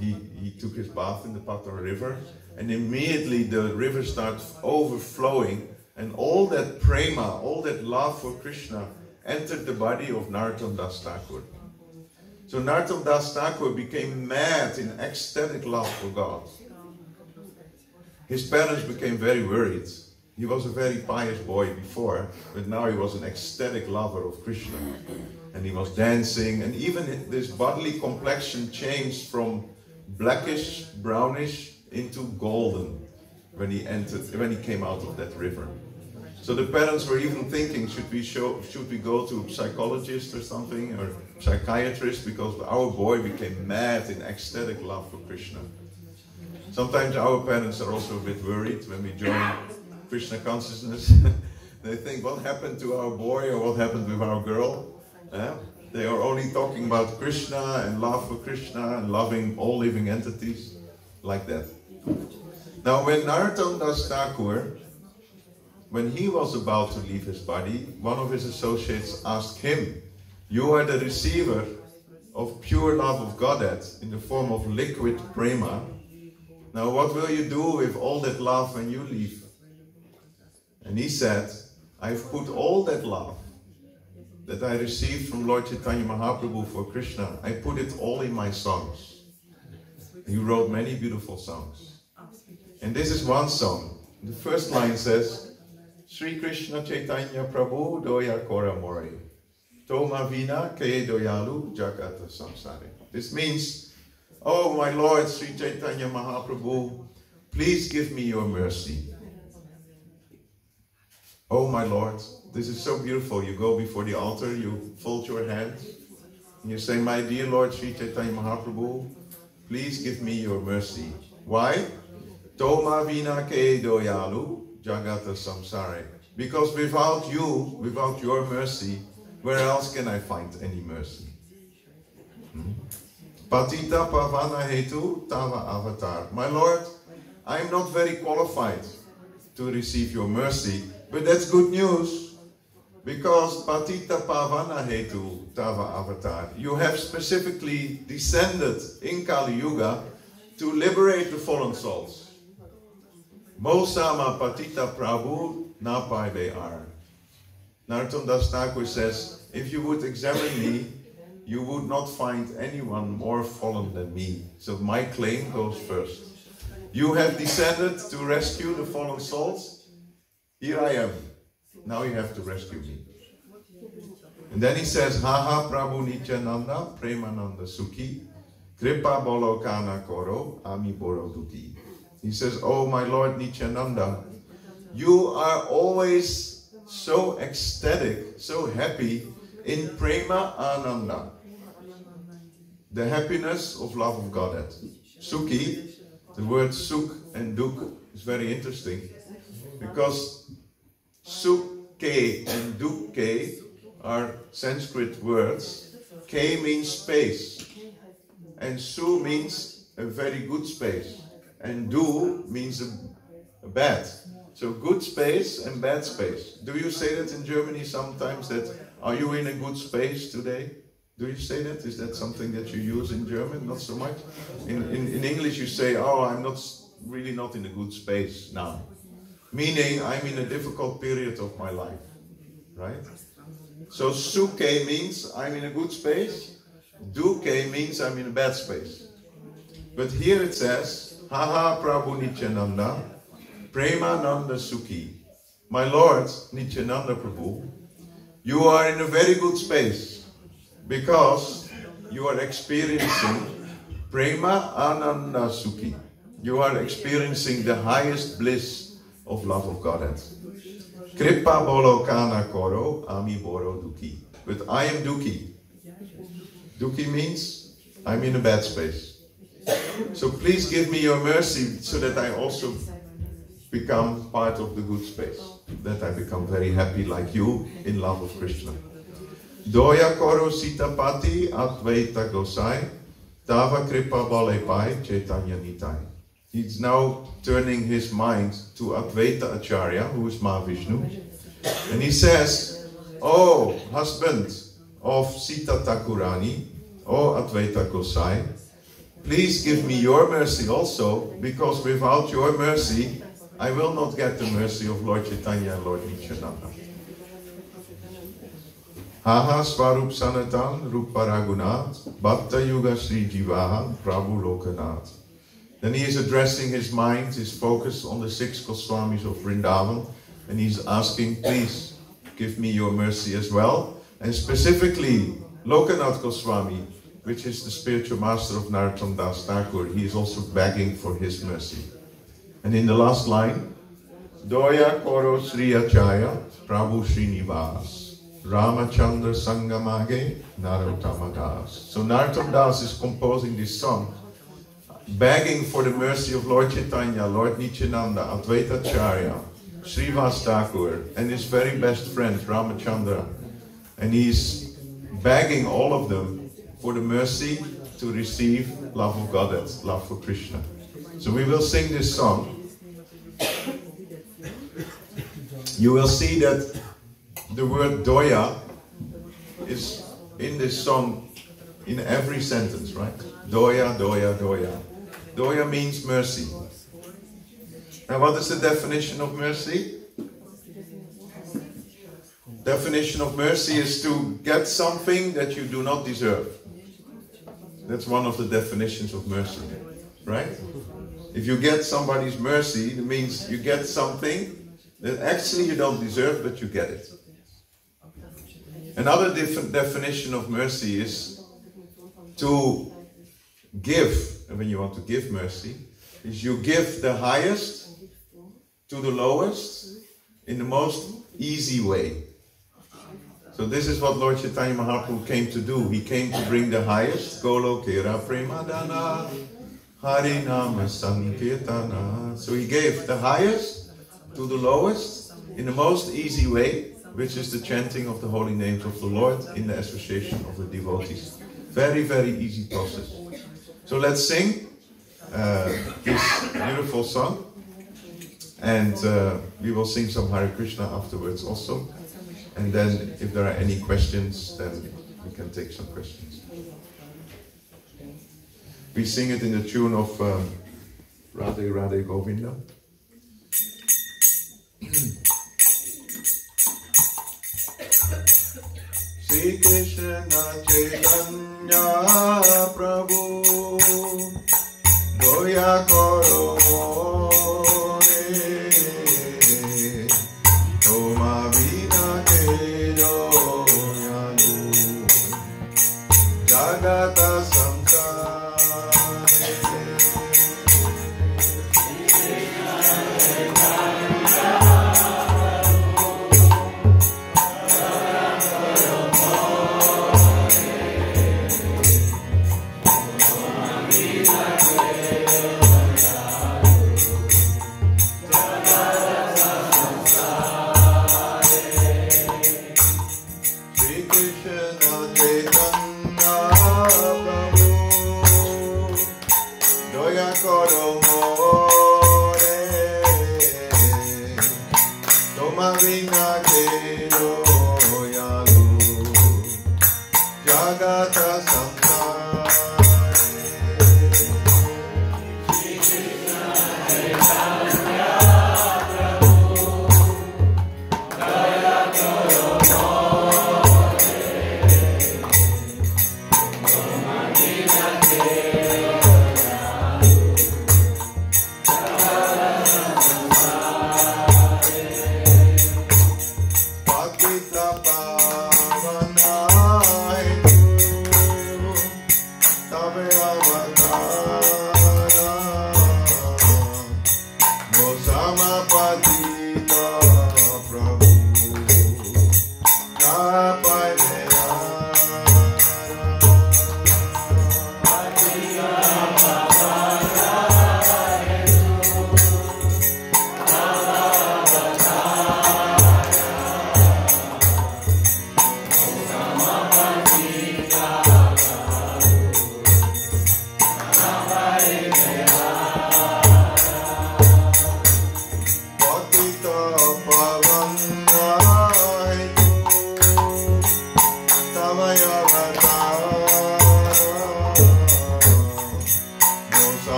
he took his bath in the Padma river. And immediately the river started overflowing. And all that prema, all that love for Krishna entered the body of Narottam Das Thakur. So Narottam Das Thakur became mad in ecstatic love for God. His parents became very worried. He was a very pious boy before, but now he was an ecstatic lover of Krishna. And he was dancing, and even this bodily complexion changed from blackish, brownish into golden when he came out of that river. So the parents were even thinking, should we go to a psychologist or something, or psychiatrist, because our boy became mad in ecstatic love for Krishna. Sometimes our parents are also a bit worried when we join Krishna consciousness. They think, what happened to our boy, or what happened with our girl? They are only talking about Krishna and love for Krishna and loving all living entities, like that. Now when Narottam Das Thakur, when he was about to leave his body, one of his associates asked him, you are the receiver of pure love of Godhead in the form of liquid prema. Now what will you do with all that love when you leave? And he said, I've put all that love that I received from Lord Chaitanya Mahaprabhu for Krishna, I put it all in my songs. He wrote many beautiful songs. And this is one song. The first line says, Sri Krishna Chaitanya Prabhu Doya Kora Mori Toma Vina Ke Doyalu Jagata Samsare. This means, oh my Lord Sri Chaitanya Mahaprabhu, please give me your mercy. Oh my Lord, this is so beautiful. You go before the altar, you fold your hands, You say, my dear Lord Sri Chaitanya Mahaprabhu, please give me your mercy. Why? Toma vina ke doyalu jagata samsare. Because without you, without your mercy, where else can I find any mercy? Patita pavana hetu tava avatar. My Lord, I am not very qualified to receive your mercy, but that's good news. Because patita pavana hetu tava avatar. You have specifically descended in Kali Yuga to liberate the fallen souls. Mosama patita Prabhu napai they are. Narottam Das Thakur says, if you would examine me, you would not find anyone more fallen than me. So my claim goes first. You have descended to rescue the fallen souls. Here I am. Now you have to rescue me. And then he says, Haha Prabhu Nityananda Premananda Sukhi Kripa Bolokana Koro Ami Boro Duki. He says, oh my Lord Nityananda, you are always so ecstatic, so happy in Prema Ananda, the happiness of love of Godhead. Sukhi, the word Sukh and Dukh is very interesting, because Sukhe and Dukhe are Sanskrit words. Ke means space, and Su means a very good space, and Du means a bad. So good space and bad space. Do you say that in Germany sometimes, that are you in a good space today? Do you say that? Is that something that you use in German? Not so much. In English you say, oh, I'm really not in a good space now. Meaning I'm in a difficult period of my life. Right? So Sukhe means I'm in a good space. Dukhe means I'm in a bad space. But here it says, Haha Prabhu Nityananda Premananda Sukhi. My Lord Nityananda Prabhu, you are in a very good space, because you are experiencing Prema Ananda Sukhi. You are experiencing the highest bliss of love of Godhead. Kripa Bolokana Koro Ami Boro Duki. But I am Duki. Duki means I'm in a bad space. So please give me your mercy so that I also become part of the good space. That I become very happy like you in love of Krishna. Doya Koro Sitapati Advaita Gosai Tava Kripa Balepai Chaitanya Nitai. He's now turning his mind to Advaita Acharya, who is Mahavishnu. And he says, oh, husband of Sita Thakurani, oh Advaita Gosai, please give me your mercy also, because without your mercy, I will not get the mercy of Lord Chaitanya and Lord Nityananda. Haha Swarup Sanatan Ruparagunat Bhatta Yuga Sri Jivaha Prabhu Lokanath. Then he is addressing his mind, his focus on the 6 Goswamis of Vrindavan, and he's asking, please give me your mercy as well. And specifically Lokanath Goswami, which is the spiritual master of Narottam Das Thakur, he is also begging for his mercy. And in the last line, Doya Koro Sri Achaya Prabhu Srinivas Ramachandra Sangamage Narottam Das. So Narottam Das is composing this song, begging for the mercy of Lord Chaitanya, Lord Nityananda, Advaita Acharya, Srivas Thakur, and his very best friend Ramachandra. And he's begging all of them for the mercy to receive love of Godhead, love for Krishna. So we will sing this song. You will see that the word Doya is in this song in every sentence, right? Doya, Doya, Doya. Doya means mercy. And what is the definition of mercy? Definition of mercy is to get something that you do not deserve. That's one of the definitions of mercy, right? If you get somebody's mercy, it means you get something that actually you don't deserve, but you get it. Another different definition of mercy is to give, and when you want to give mercy, is you give the highest to the lowest in the most easy way. So this is what Lord Chaitanya Mahaprabhu came to do. He came to bring the highest, Golokera Premadana, Harinama Sankirtana. So he gave the highest to the lowest in the most easy way, which is the chanting of the holy names of the Lord in the association of the devotees. Very, very easy process. So let's sing this beautiful song, and we will sing some Hare Krishna afterwards also. And then if there are any questions, then we can take some questions. We sing it in the tune of Radhe Radhe Govinda. Shri Krishna Chaitanya Prabhu Goya Koro More Toma Vina Kejo Yanu Jagata Samsare.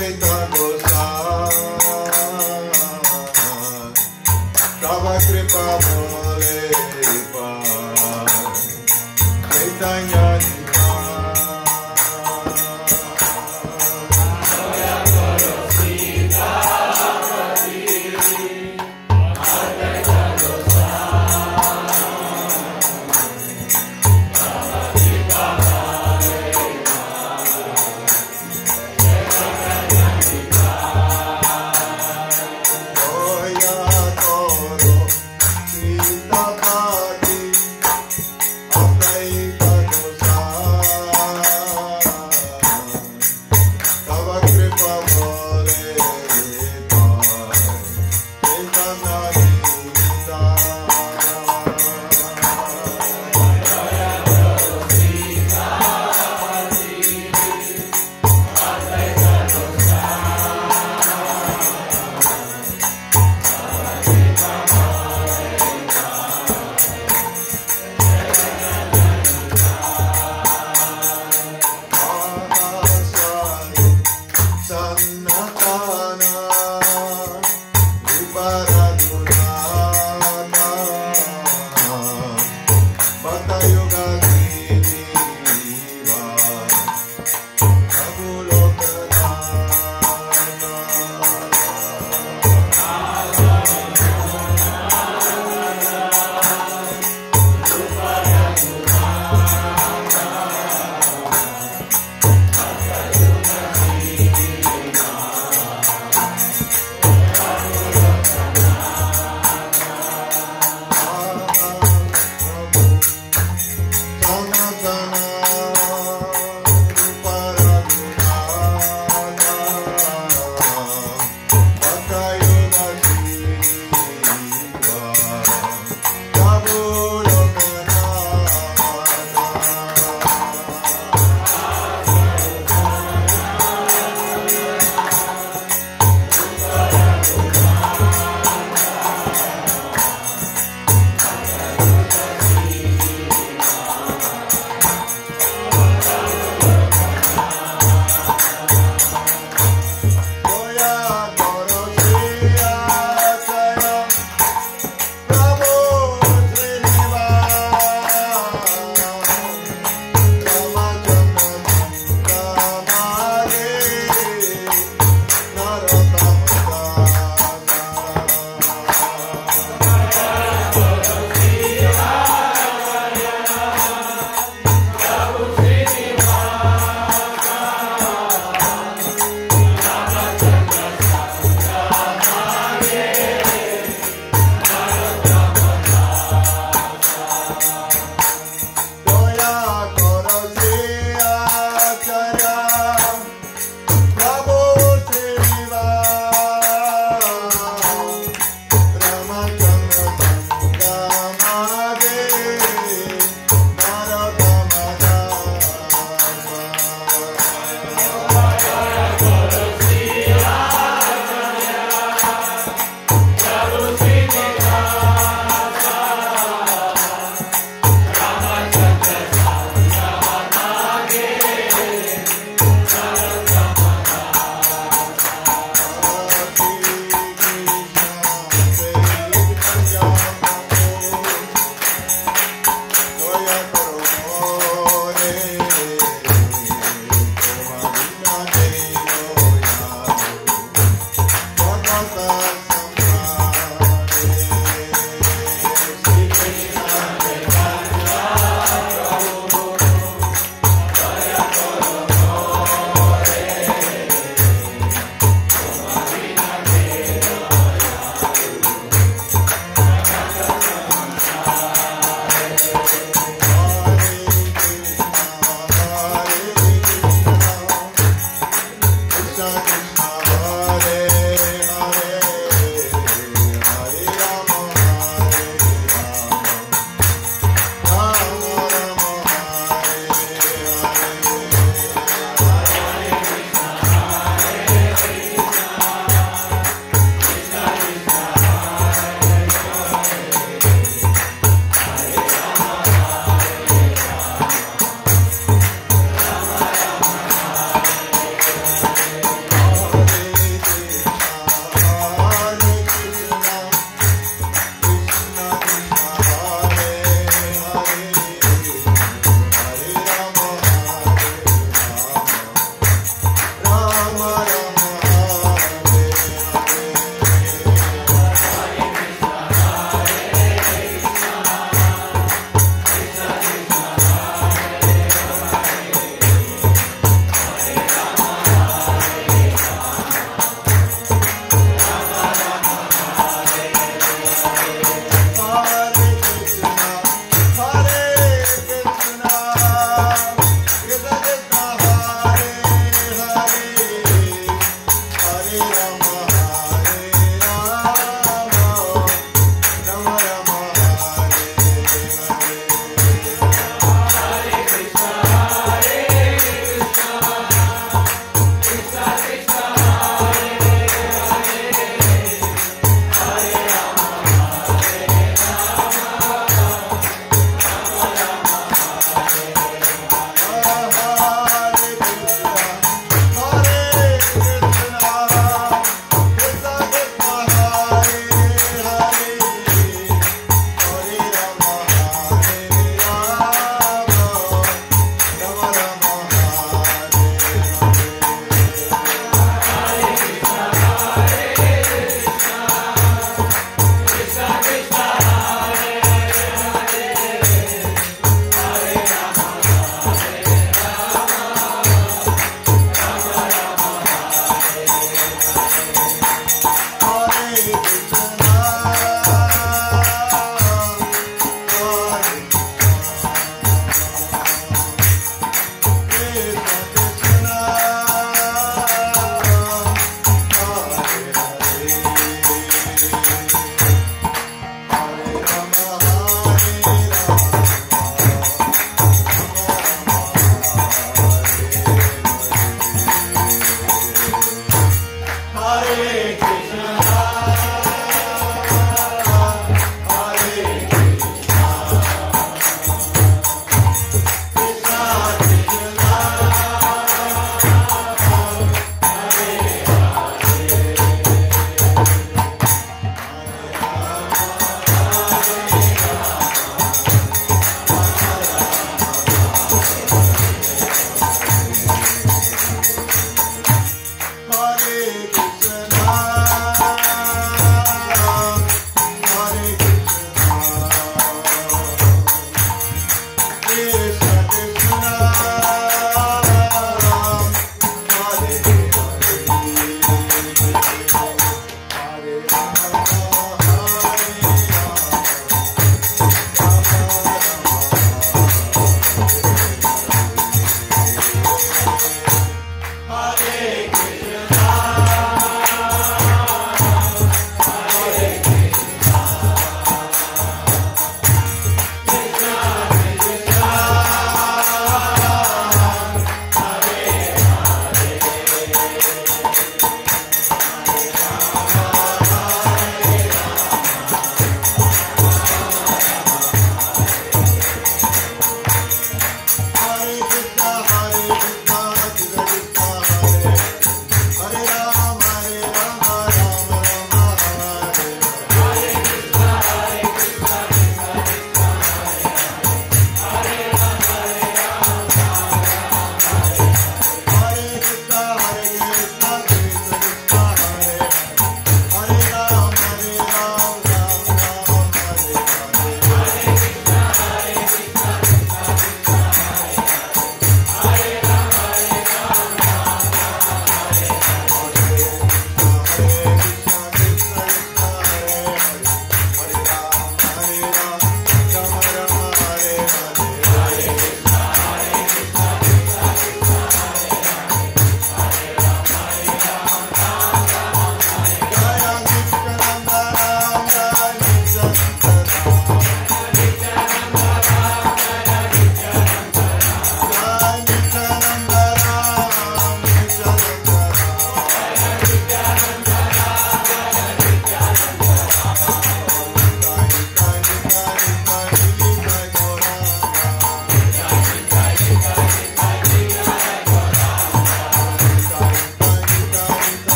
Advaita Gosai, Tava Kripa Bole Pai, Chaitanya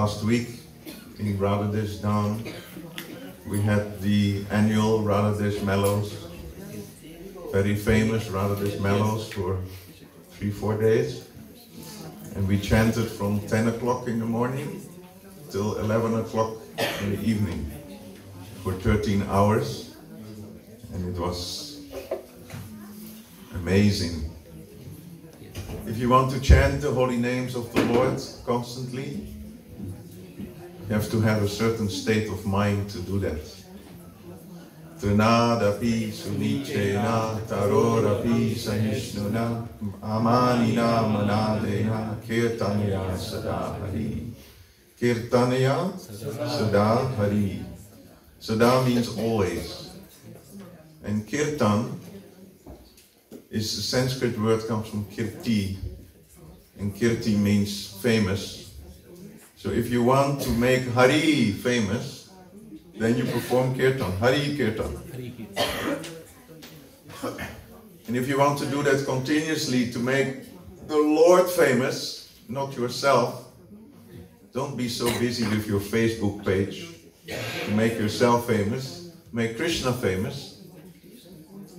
Last week in Gauradesh down, we had the annual Gauradesh Mellows, very famous Gauradesh Mellows for 3-4 days, and we chanted from 10 o'clock in the morning till 11 o'clock in the evening for 13 hours, and it was amazing. If you want to chant the holy names of the Lord constantly, you have to have a certain state of mind to do that. Trunadapi sunichena tarorapi sahishnuna amanina manadena kirtanaya sada hari. Kirtanaya sada hari. Sada means always. And kirtan is the Sanskrit word, comes from kirti. And kirti means famous. So if you want to make Hari famous, then you perform Kirtan, Hari Kirtan. And if you want to do that continuously to make the Lord famous, not yourself, don't be so busy with your Facebook page to make yourself famous, make Krishna famous.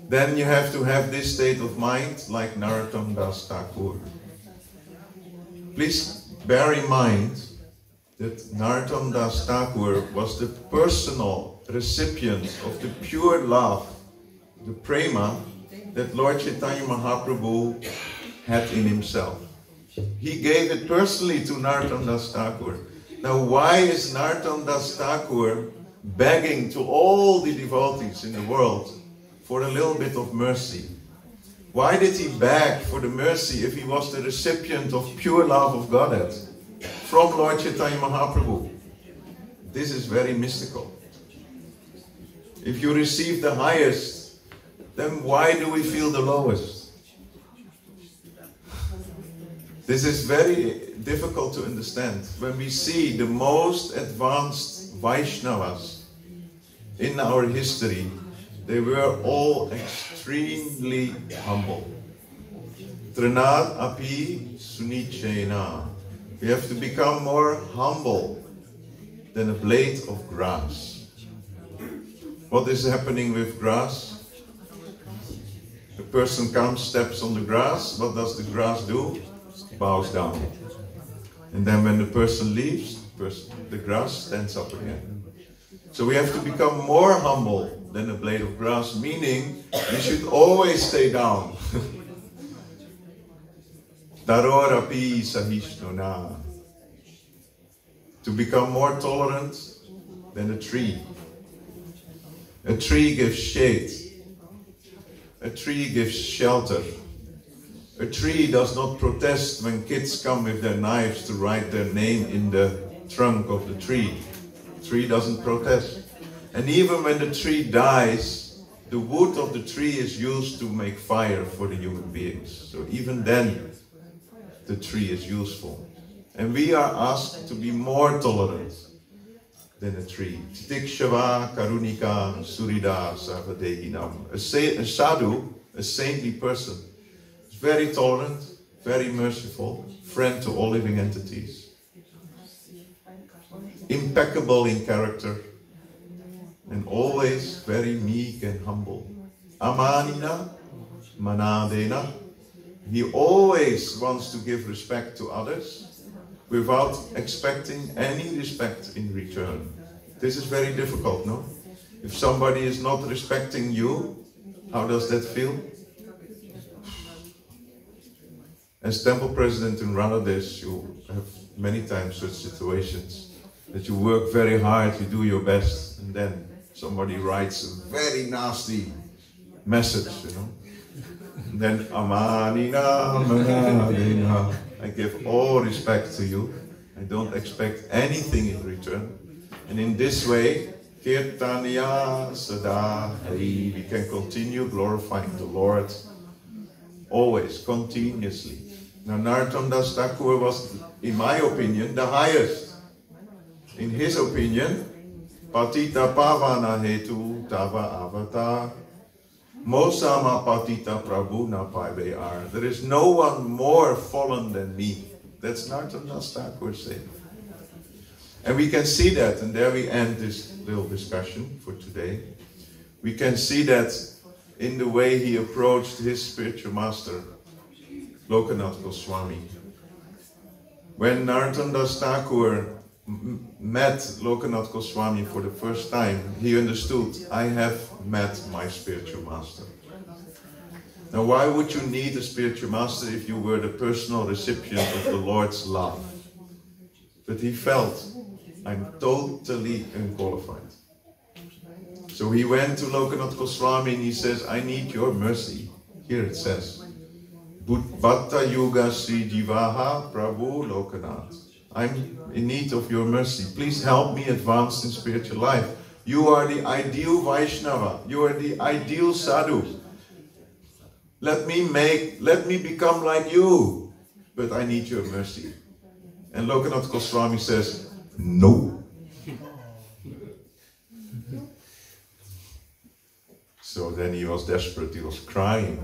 Then you have to have this state of mind like Narottam Das Thakur. Please bear in mind that Narottam Das Thakur was the personal recipient of the pure love, the prema, that Lord Chaitanya Mahaprabhu had in himself. He gave it personally to Narottam Das Thakur. Now why is Narottam Das Thakur begging to all the devotees in the world for a little bit of mercy? Why did he beg for the mercy if he was the recipient of pure love of Godhead from Lord Chaitanya Mahaprabhu? This is very mystical. If you receive the highest, then why do we feel the lowest? This is very difficult to understand. When we see the most advanced Vaishnavas in our history, they were all extremely humble. Trinad api sunichena. We have to become more humble than a blade of grass. What is happening with grass? The person comes, steps on the grass. What does the grass do? Bows down. And then when the person leaves, the grass stands up again. So we have to become more humble than a blade of grass, meaning we should always stay down. Darorapi sahishnuna. To become more tolerant than a tree. A tree gives shade. A tree gives shelter. A tree does not protest when kids come with their knives to write their name in the trunk of the tree. The tree doesn't protest. And even when the tree dies, the wood of the tree is used to make fire for the human beings. So even then, the tree is useful. And we are asked to be more tolerant than a tree. Tikshava karunika surida sarvadehinam. A sadhu, a saintly person, is very tolerant, very merciful, friend to all living entities. Impeccable in character, and always very meek and humble. Amanina manadena. He always wants to give respect to others without expecting any respect in return. This is very difficult, no? If somebody is not respecting you, how does that feel? As temple president in Gauradesh, you have many times such situations that you work very hard, you do your best, and then somebody writes a very nasty message, you know. Then Amanina Manadina. I give all respect to you. I don't expect anything in return. And in this way, Kirtanya Sada Hari, we can continue glorifying the Lord always, continuously. Now Narottam Das Thakur was, in my opinion, the highest. In his opinion, Patita Pavana Hetu Tava Avatar Mosama Patita Prabhu Na Paibe Ar. There is no one more fallen than me. That's Narottam Das Thakur saying. And we can see that, and there we end this little discussion for today. We can see that in the way he approached his spiritual master, Lokanath Goswami. When Narottam Das Thakur met Lokanath Goswami for the first time, he understood, I have met my spiritual master. Now why would you need a spiritual master if you were the personal recipient of the Lord's love? But he felt, I'm totally unqualified. So he went to Lokanath Goswami and he says, I need your mercy. Here it says, Bhatta Yuga Sri Jivaha Prabhu Lokanath. I'm in need of your mercy. Please help me advance in spiritual life. You are the ideal Vaishnava. You are the ideal sadhu. Let me become like you. But I need your mercy. And Lokanath Goswami says, no. So then he was desperate, he was crying.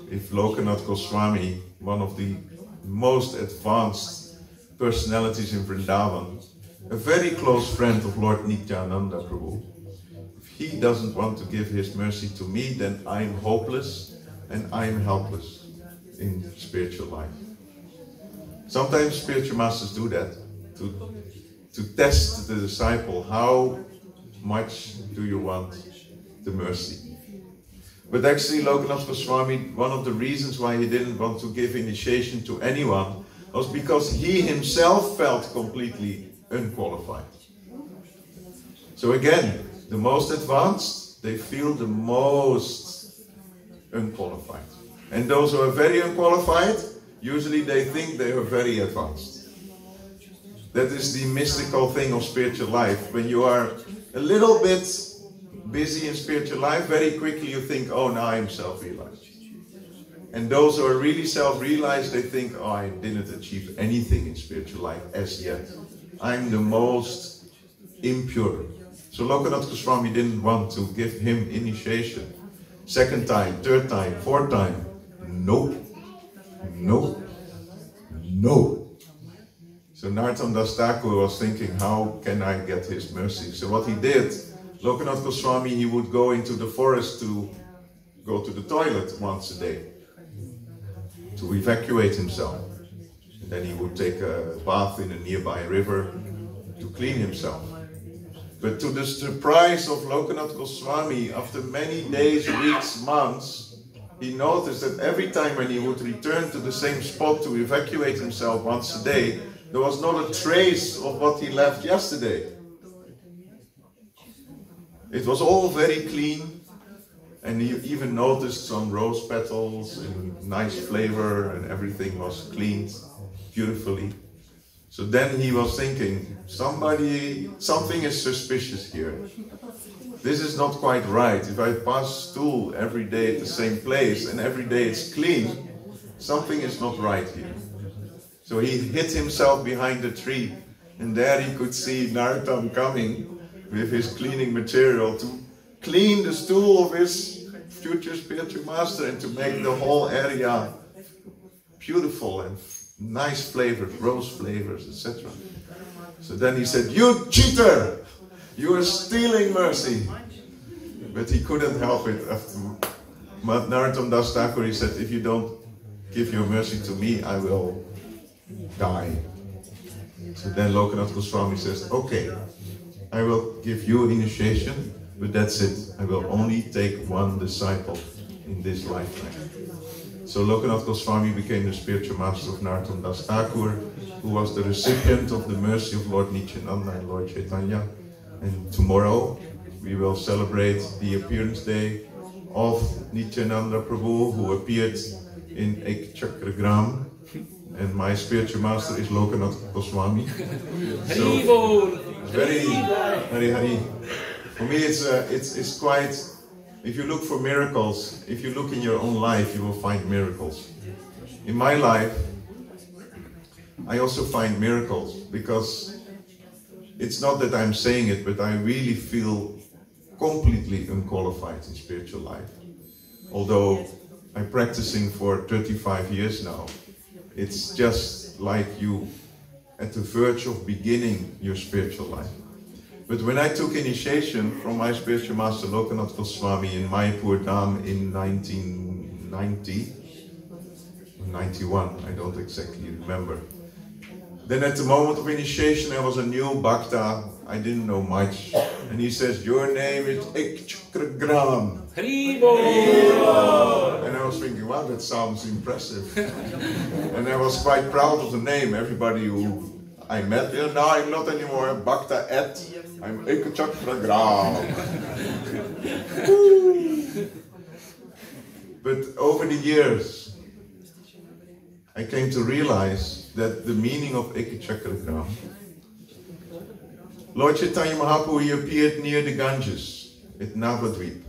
If Lokanath Goswami, one of the most advanced personalities in Vrindavan, a very close friend of Lord Nityananda Prabhu, if he doesn't want to give his mercy to me, then I'm hopeless and I'm helpless in spiritual life. Sometimes spiritual masters do that, to test the disciple, how much do you want the mercy? But actually Lokanath Goswami, one of the reasons why he didn't want to give initiation to anyone was because he himself felt completely unqualified. So again, the most advanced, they feel the most unqualified. And those who are very unqualified, usually they think they are very advanced. That is the mystical thing of spiritual life. When you are a little bit busy in spiritual life, very quickly you think, oh, now I'm self-realized. And those who are really self-realized, they think, oh, I didn't achieve anything in spiritual life as yet. I'm the most impure. So Lokanath Goswami didn't want to give him initiation. Second time, third time, fourth time. No. No. No. So Narottam Das Thakur was thinking, how can I get his mercy? So what he did, Lokanath Goswami, he would go into the forest to go to the toilet once a day, to evacuate himself. And then he would take a bath in a nearby river to clean himself. But to the surprise of Lokanath Goswami, after many days, weeks, months, he noticed that every time when he would return to the same spot to evacuate himself once a day, there was not a trace of what he left yesterday. It was all very clean, and he even noticed some rose petals and nice flavor, and everything was cleaned beautifully. So then he was thinking, something is suspicious here. This is not quite right. If I pass stool every day at the same place and every day it's clean, something is not right here. So he hid himself behind a tree, and there he could see Narottam coming with his cleaning material to clean the stool of his future spiritual master and to make the whole area beautiful and nice flavors, rose flavors, etc. So then he said, you cheater! You are stealing mercy! But he couldn't help it. After Narottam Das Thakur, he said, if you don't give your mercy to me, I will die. So then Lokanath Goswami says, okay, I will give you initiation, but that's it. I will only take one disciple in this lifetime. So Lokanath Goswami became the spiritual master of Narottam Das Thakur, who was the recipient of the mercy of Lord Nityananda and Lord Chaitanya. And tomorrow we will celebrate the appearance day of Nityananda Prabhu, who appeared in Ekachakragram, and my spiritual master is Lokanath Goswami. So, very Hari. For me, it's quite. If you look for miracles, if you look in your own life, you will find miracles. In my life, I also find miracles, because it's not that I'm saying it, but I really feel completely unqualified in spiritual life. Although I'm practicing for 35 years now, it's just like you at the verge of beginning your spiritual life. But when I took initiation from my spiritual master Lokanath Goswami in Mayapur Dham in 1990, 91, I don't exactly remember. Then at the moment of initiation I was a new bhakta, I didn't know much. And he says, your name is Ekachakragram. And I was thinking, wow, that sounds impressive. And I was quite proud of the name. Everybody who I met, now I'm not anymore a bhakta I'm Ekachakragram. But over the years, I came to realize that the meaning of Ekachakragram, Lord Chaitanya Mahaprabhu, he appeared near the Ganges at Navadvip.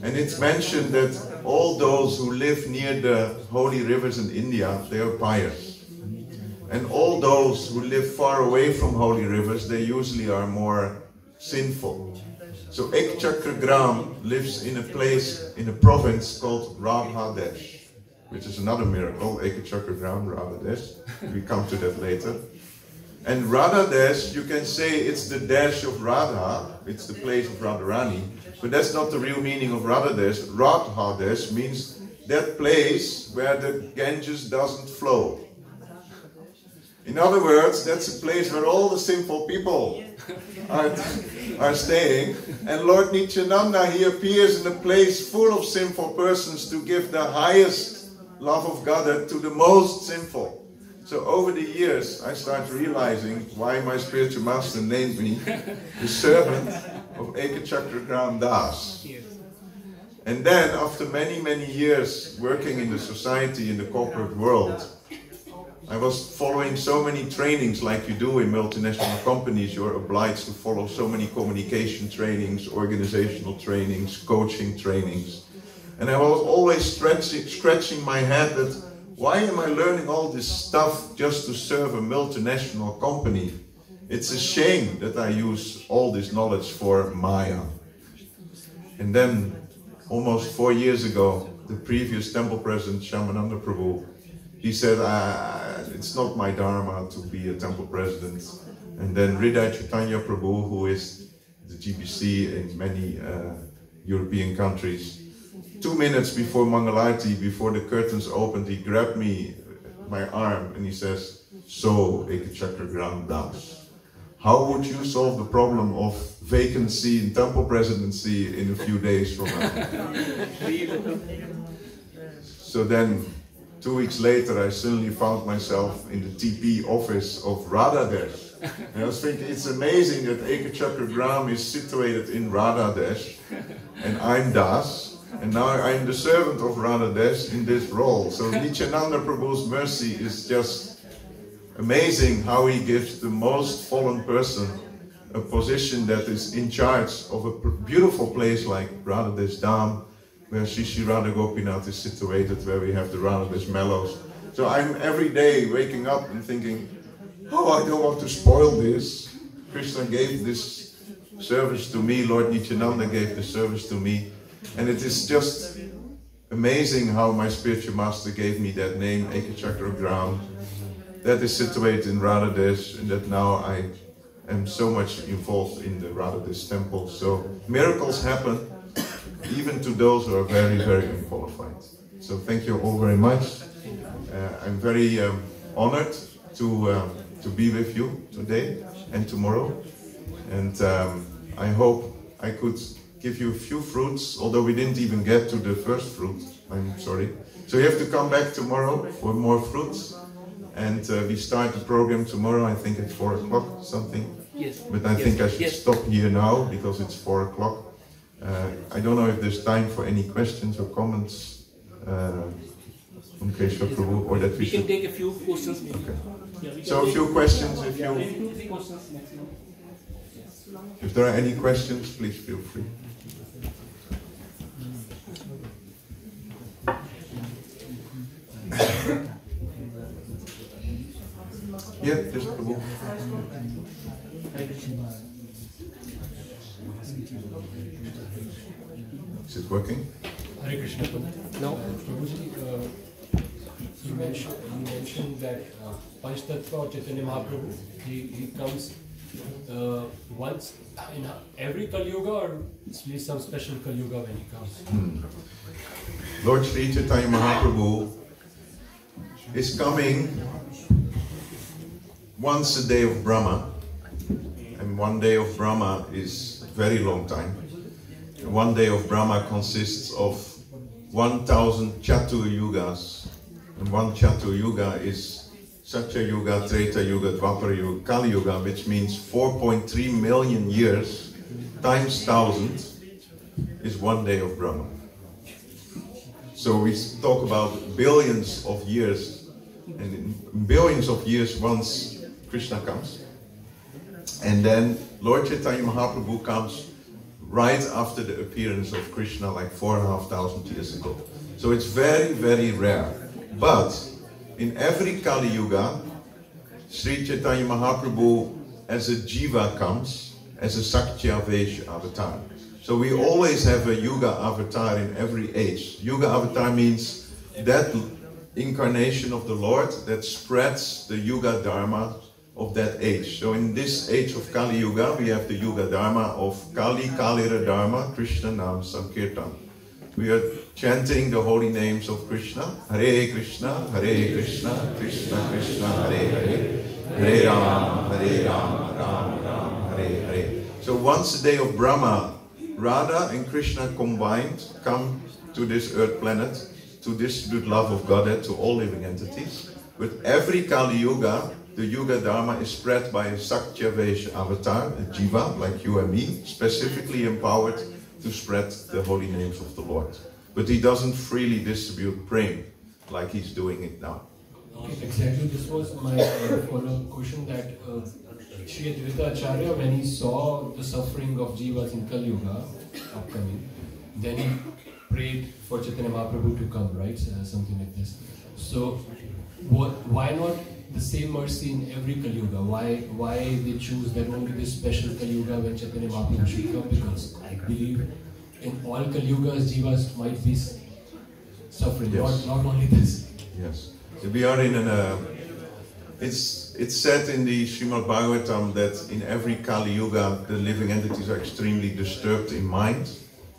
And it's mentioned that all those who live near the holy rivers in India, they are pious. And all those who live far away from holy rivers, they usually are more sinful. So Ekachakragram lives in a place, in a province called Gauradesh, which is another miracle, Ekachakragram, Gauradesh. We come to that later. And Gauradesh, you can say it's the dash of Radha, it's the place of Radharani, but that's not the real meaning of Gauradesh. Gauradesh means that place where the Ganges doesn't flow. In other words, that's a place where all the sinful people are staying. And Lord Nityananda, he appears in a place full of sinful persons to give the highest love of God to the most sinful. So over the years, I started realizing why my spiritual master named me the servant of Ekachakragram Das. And then, after many, many years working in the society, in the corporate world, I was following so many trainings like you do in multinational companies. You're obliged to follow so many communication trainings, organizational trainings, coaching trainings. And I was always scratching my head that, why am I learning all this stuff just to serve a multinational company? It's a shame that I use all this knowledge for Maya. And then, almost 4 years ago, the previous temple president, Shamananda Prabhu, he said, it's not my dharma to be a temple president. And then Hriday Chaitanya Prabhu, who is the GBC in many European countries, 2 minutes before Mangalarti, before the curtains opened, he grabbed me, my arm, and he says, so, Ekachakragram Das, how would you solve the problem of vacancy in temple presidency in a few days from now? So then, 2 weeks later, I suddenly found myself in the TP office of Gauradesh. And I was thinking, it's amazing that Ekachakragram is situated in Gauradesh, and I'm Das. And now I'm the servant of Gauradesh in this role. So Nityananda Prabhu's mercy is just amazing, how he gives the most fallen person a position that is in charge of a beautiful place like Gauradesh Dham, where Shri Radha Gopinath is situated, where we have the Gauradesh Mellows. So I'm every day waking up and thinking, oh, I don't want to spoil this. Krishna gave this service to me, Lord Nityananda gave the service to me. And it is just amazing how my spiritual master gave me that name, Ekachakragram, that is situated in Gauradesh, and that now I am so much involved in the Gauradesh temple. So miracles happen even to those who are very, very unqualified. So thank you all very much. I'm very honored to be with you today and tomorrow. And I hope I could give you a few fruits, although we didn't even get to the first fruit. I'm sorry. So you have to come back tomorrow for more fruits. And we start the program tomorrow, I think at 4 o'clock something. Yes. But I think I should stop here now because it's 4 o'clock. I don't know if there's time for any questions or comments from Keshav Prabhu, or that we can take a few questions maybe. Okay. Yeah, So a few questions, if you... maybe 2-3 questions maximum. If there are any questions, please feel free. Yeah, just Prabhu. Is it working? Hare Krishna. Now, Prabhuji, you mentioned that Panchtattva or Chaitanya Mahaprabhu, he comes once in every Kali Yuga, or is some special Kali Yuga when he comes? Lord Sri Chaitanya Mahaprabhu is coming once a day of Brahma, and one day of Brahma is a very long time. One day of Brahma consists of 1000 Chatur Yugas, and one Chatur Yuga is Satya Yuga, Treta Yuga, Dwapara Yuga, Kali Yuga, which means 4.3 million years times 1000 is one day of Brahma. So we talk about billions of years, and in billions of years once Krishna comes. And then Lord Chaitanya Mahaprabhu comes right after the appearance of Krishna, like 4,500 years ago. So it's very, very rare. But in every Kali Yuga, Sri Chaitanya Mahaprabhu as a Jiva comes, as a Sakya Vesha avatar. So we always have a Yuga avatar in every age. Yuga avatar means that incarnation of the Lord that spreads the Yuga Dharma of that age. So in this age of Kali Yuga, we have the Yuga Dharma of Kali, Kalira Dharma, Krishna Nam Sankirtan. We are chanting the holy names of Krishna. Hare Krishna, Krishna Krishna, Hare Hare. Hare Rama, Rama Rama, Hare Hare. So once a day of Brahma, Radha and Krishna combined come to this earth planet to distribute love of Godhead to all living entities. With every Kali Yuga, the Yuga Dharma is spread by a Sakya Vesha avatar, a Jiva, like you and me, specifically empowered to spread the holy names of the Lord. But he doesn't freely distribute prema like he's doing it now. Exactly, this was my follow-up question, that Sri Advaita Acharya, when he saw the suffering of Jivas in Kali Yuga upcoming, then he prayed for Chaitanya Mahaprabhu to come, right? Something like this. So, why not the same mercy in every Kali Yuga? Why they choose that only this special Kali Yuga when Chaitanya Mahaprabhu should come? Because I believe in all Kali Yugas, Jivas might be suffering, yes. not only this. Yes. We are in it's said in the Srimad Bhagavatam that in every Kali Yuga the living entities are extremely disturbed in mind,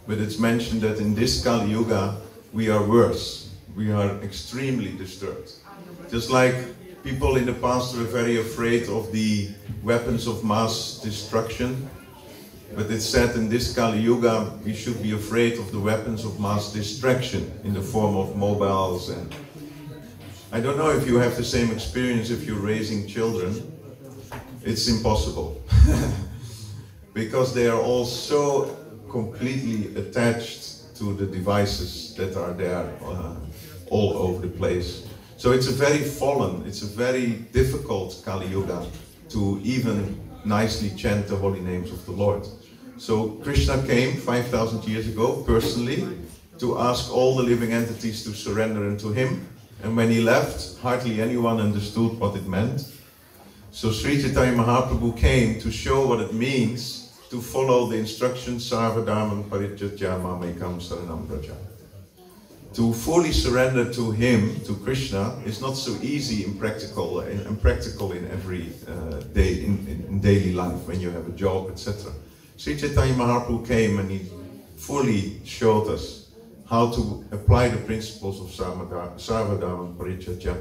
but it's mentioned that in this Kali Yuga we are worse. We are extremely disturbed. Just like people in the past were very afraid of the weapons of mass destruction, but it's said in this Kali Yuga we should be afraid of the weapons of mass distraction in the form of mobiles. And I don't know if you have the same experience if you're raising children. It's impossible. Because they are all so completely attached to the devices that are there all over the place. So it's a very fallen, it's a very difficult Kali Yuga to even nicely chant the holy names of the Lord. So Krishna came 5,000 years ago personally to ask all the living entities to surrender unto him. And when he left, hardly anyone understood what it meant. So Sri Chaitanya Mahaprabhu came to show what it means to follow the instructions Sarvadharman Parijatya Mamekam Saranam Braja. To fully surrender to him, to Krishna, is not so easy and practical in every day, in daily life, when you have a job, etc. Sri Chaitanya Mahaprabhu came and he fully showed us how to apply the principles of Sarvadharman Parijatya.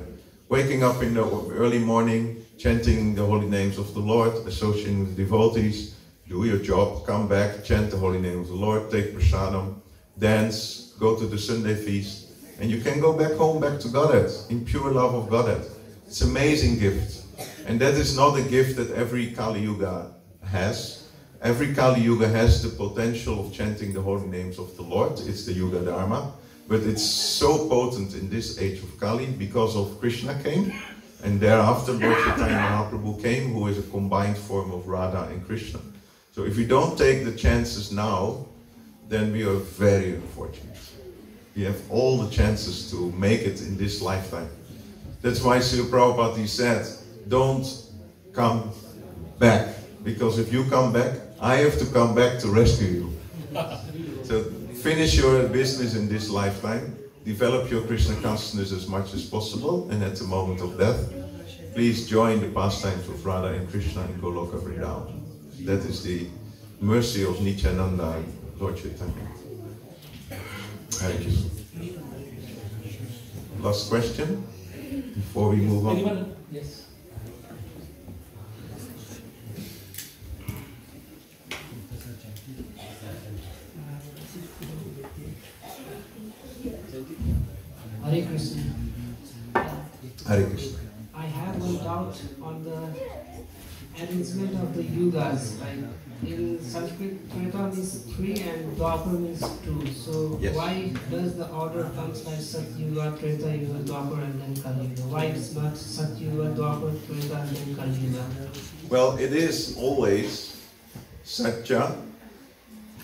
Waking up in the early morning, chanting the holy names of the Lord, associating with devotees, do your job, come back, chant the holy name of the Lord, take prasadam, dance, go to the Sunday feast, and you can go back home, back to Godhead, in pure love of Godhead. It's an amazing gift. And that is not a gift that every Kali Yuga has. Every Kali Yuga has the potential of chanting the holy names of the Lord. It's the Yuga Dharma. But it's so potent in this age of Kali because of Krishna came. And thereafter Lord Chaitanya Mahaprabhu came, who is a combined form of Radha and Krishna. So if we don't take the chances now, then we are very unfortunate. We have all the chances to make it in this lifetime. That's why Srila Prabhupada said, don't come back. Because if you come back, I have to come back to rescue you. So finish your business in this lifetime. Develop your Krishna consciousness as much as possible. And at the moment of death, please join the pastimes of Radha and Krishna in Goloka Vrindavan. That is the mercy of Nityananda and Lord Chaitanya. Hare Krishna. Last question before we move on. Anyone? Yes. Hare Krishna. Hare Krishna. I have one doubt on the arrangement of the yugas. Like in Sanskrit, Treta means 3 and Dwapar means 2. So Yes. why does the order comes like Sat Yuga, Treta Yuga, Dwapar and then Kali Yuga? Why it's not Sat Yuga, Dwapar, Treta and then Kali Yuga? Well, it is always Satya,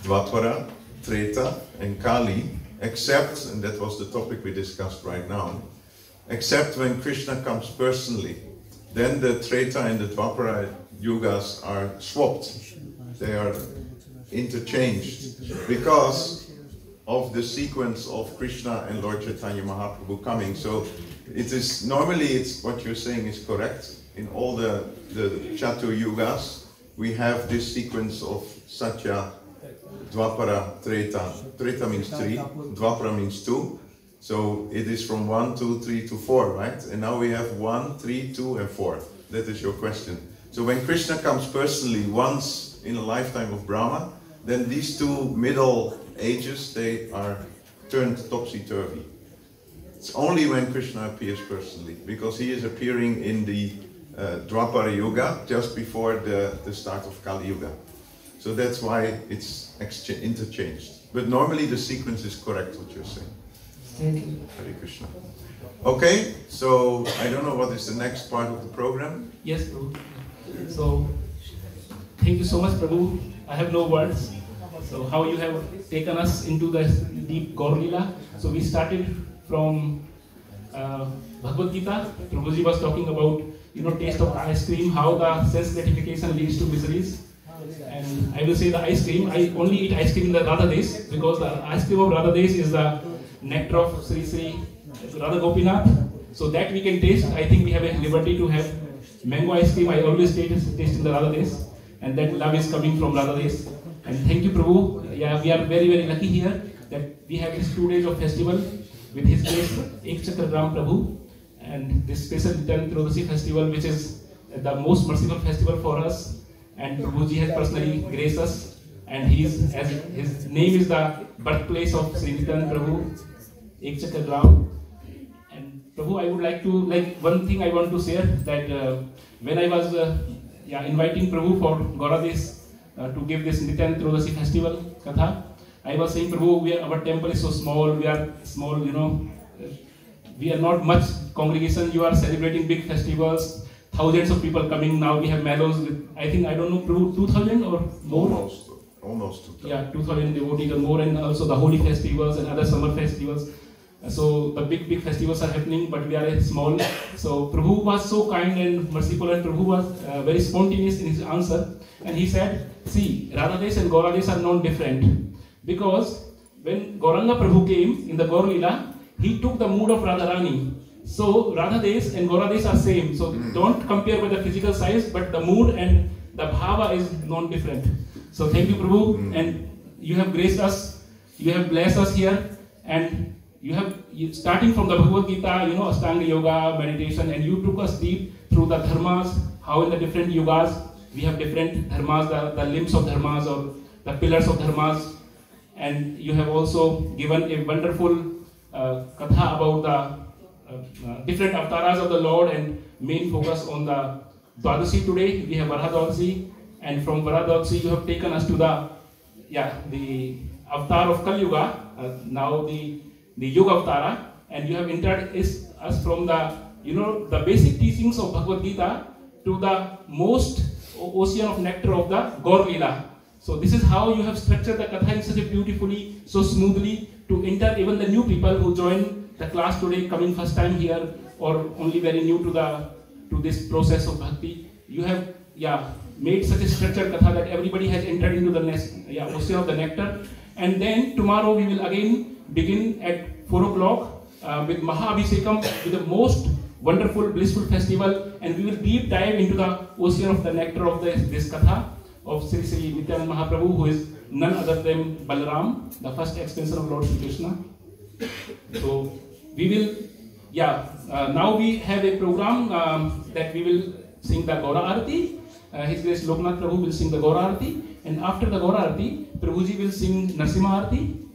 Dvapara, Treta and Kali, except, and that was the topic we discussed right now, except when Krishna comes personally. Then the Treta and the Dvapara yugas are swapped. They are interchanged because of the sequence of Krishna and Lord Chaitanya Mahaprabhu coming. So it is, normally it's what you're saying is correct. In all the Chatur yugas, we have this sequence of Satya, Dvapara, Treta. Treta means 3, Dvapara means 2. So it is from 1, 2, 3 to 4, right? And now we have 1, 3, 2 and 4. That is your question. So when Krishna comes personally once in a lifetime of Brahma, then these two middle ages, they are turned topsy-turvy. It's only when Krishna appears personally, because he is appearing in the Dwapara Yuga just before the start of Kali Yuga. So that's why it's interchanged. But normally the sequence is correct, what you're saying. Thank you. Hare Krishna. Okay, so I don't know what is the next part of the program. Yes, Prabhu. So, thank you so much, Prabhu. I have no words. So, how you have taken us into the deep Gaur Leela. So, we started from Bhagavad Gita. Prabhuji was talking about, taste of ice cream, how the sense gratification leads to miseries. And I will say the ice cream. I only eat ice cream in the Gauradesh because the ice cream of Gauradesh is the nectar of Sri Sri Radha Gopinath. So that we can taste. I think we have a liberty to have mango ice cream. I always taste in the Gauradesh, and that love is coming from Gauradesh. And thank you, Prabhu. Yeah, we are very, very lucky here that we have these 2 days of festival with His grace, Ekachakragram Prabhu, and this special Tirudasi festival, which is the most merciful festival for us. And Prabhuji has personally graced us, and his name is the birthplace of Sri Nityananda Prabhu, Ekachakragram. And Prabhu, I would like to, one thing I want to share, that when I was inviting Prabhu for Gauradesh to give this Nityananda Tirudasi festival Katha, I was saying, Prabhu, our temple is so small, we are small, we are not much congregation, you are celebrating big festivals, thousands of people coming. Now we have mellows with, I don't know, 2,000 or more? Almost 2,000. Yeah, 2,000 devotees or more, and also the holy festivals and other summer festivals. So the big festivals are happening, but we are small. So Prabhu was so kind and merciful, and Prabhu was very spontaneous in his answer. And he said, see, Radhadesh and Gauradesh are not different. Because when Gauranga Prabhu came in the Gaur Leela, he took the mood of Radharani. So Radhadesh and Gauradesh are same. So don't compare with the physical size, but the mood and the bhava is non-different. So thank you, Prabhu, and you have graced us, you have blessed us here, and you have, starting from the Bhagavad Gita, Ashtanga Yoga, meditation, and you took us deep through the dharmas, how in the different yugas, we have different dharmas, the limbs of dharmas or the pillars of dharmas, and you have also given a wonderful katha about the different avatars of the Lord, and main focus on the Dwadasi today. We have Varha Dwadasi, and from Varadotsi you have taken us to the avatar of Kali Yuga, now the Yuga Avatara, and you have entered us from the basic teachings of Bhagavad Gita to the most ocean of nectar of the Gaur Lila. So this is how you have structured the Katha in such a beautifully, so smoothly, to enter even the new people who join the class today, coming first time here, or only very new to this process of Bhakti. You have made such a structured Katha that everybody has entered into the ocean of the nectar. And then tomorrow we will again begin at 4 o'clock with Maha Abhishekam, with the most wonderful, blissful festival, and we will deep dive into the ocean of the nectar of this Katha of Sri Sri Nityananda Mahaprabhu, who is none other than Balaram, the first extension of Lord Sri Krishna. So we will, now we have a program that we will sing the Gaura Arati. His Grace Loknath Prabhu will sing the Gaura Arati, and after the Gaura Arati, Prabhuji will sing Narsimha Arati,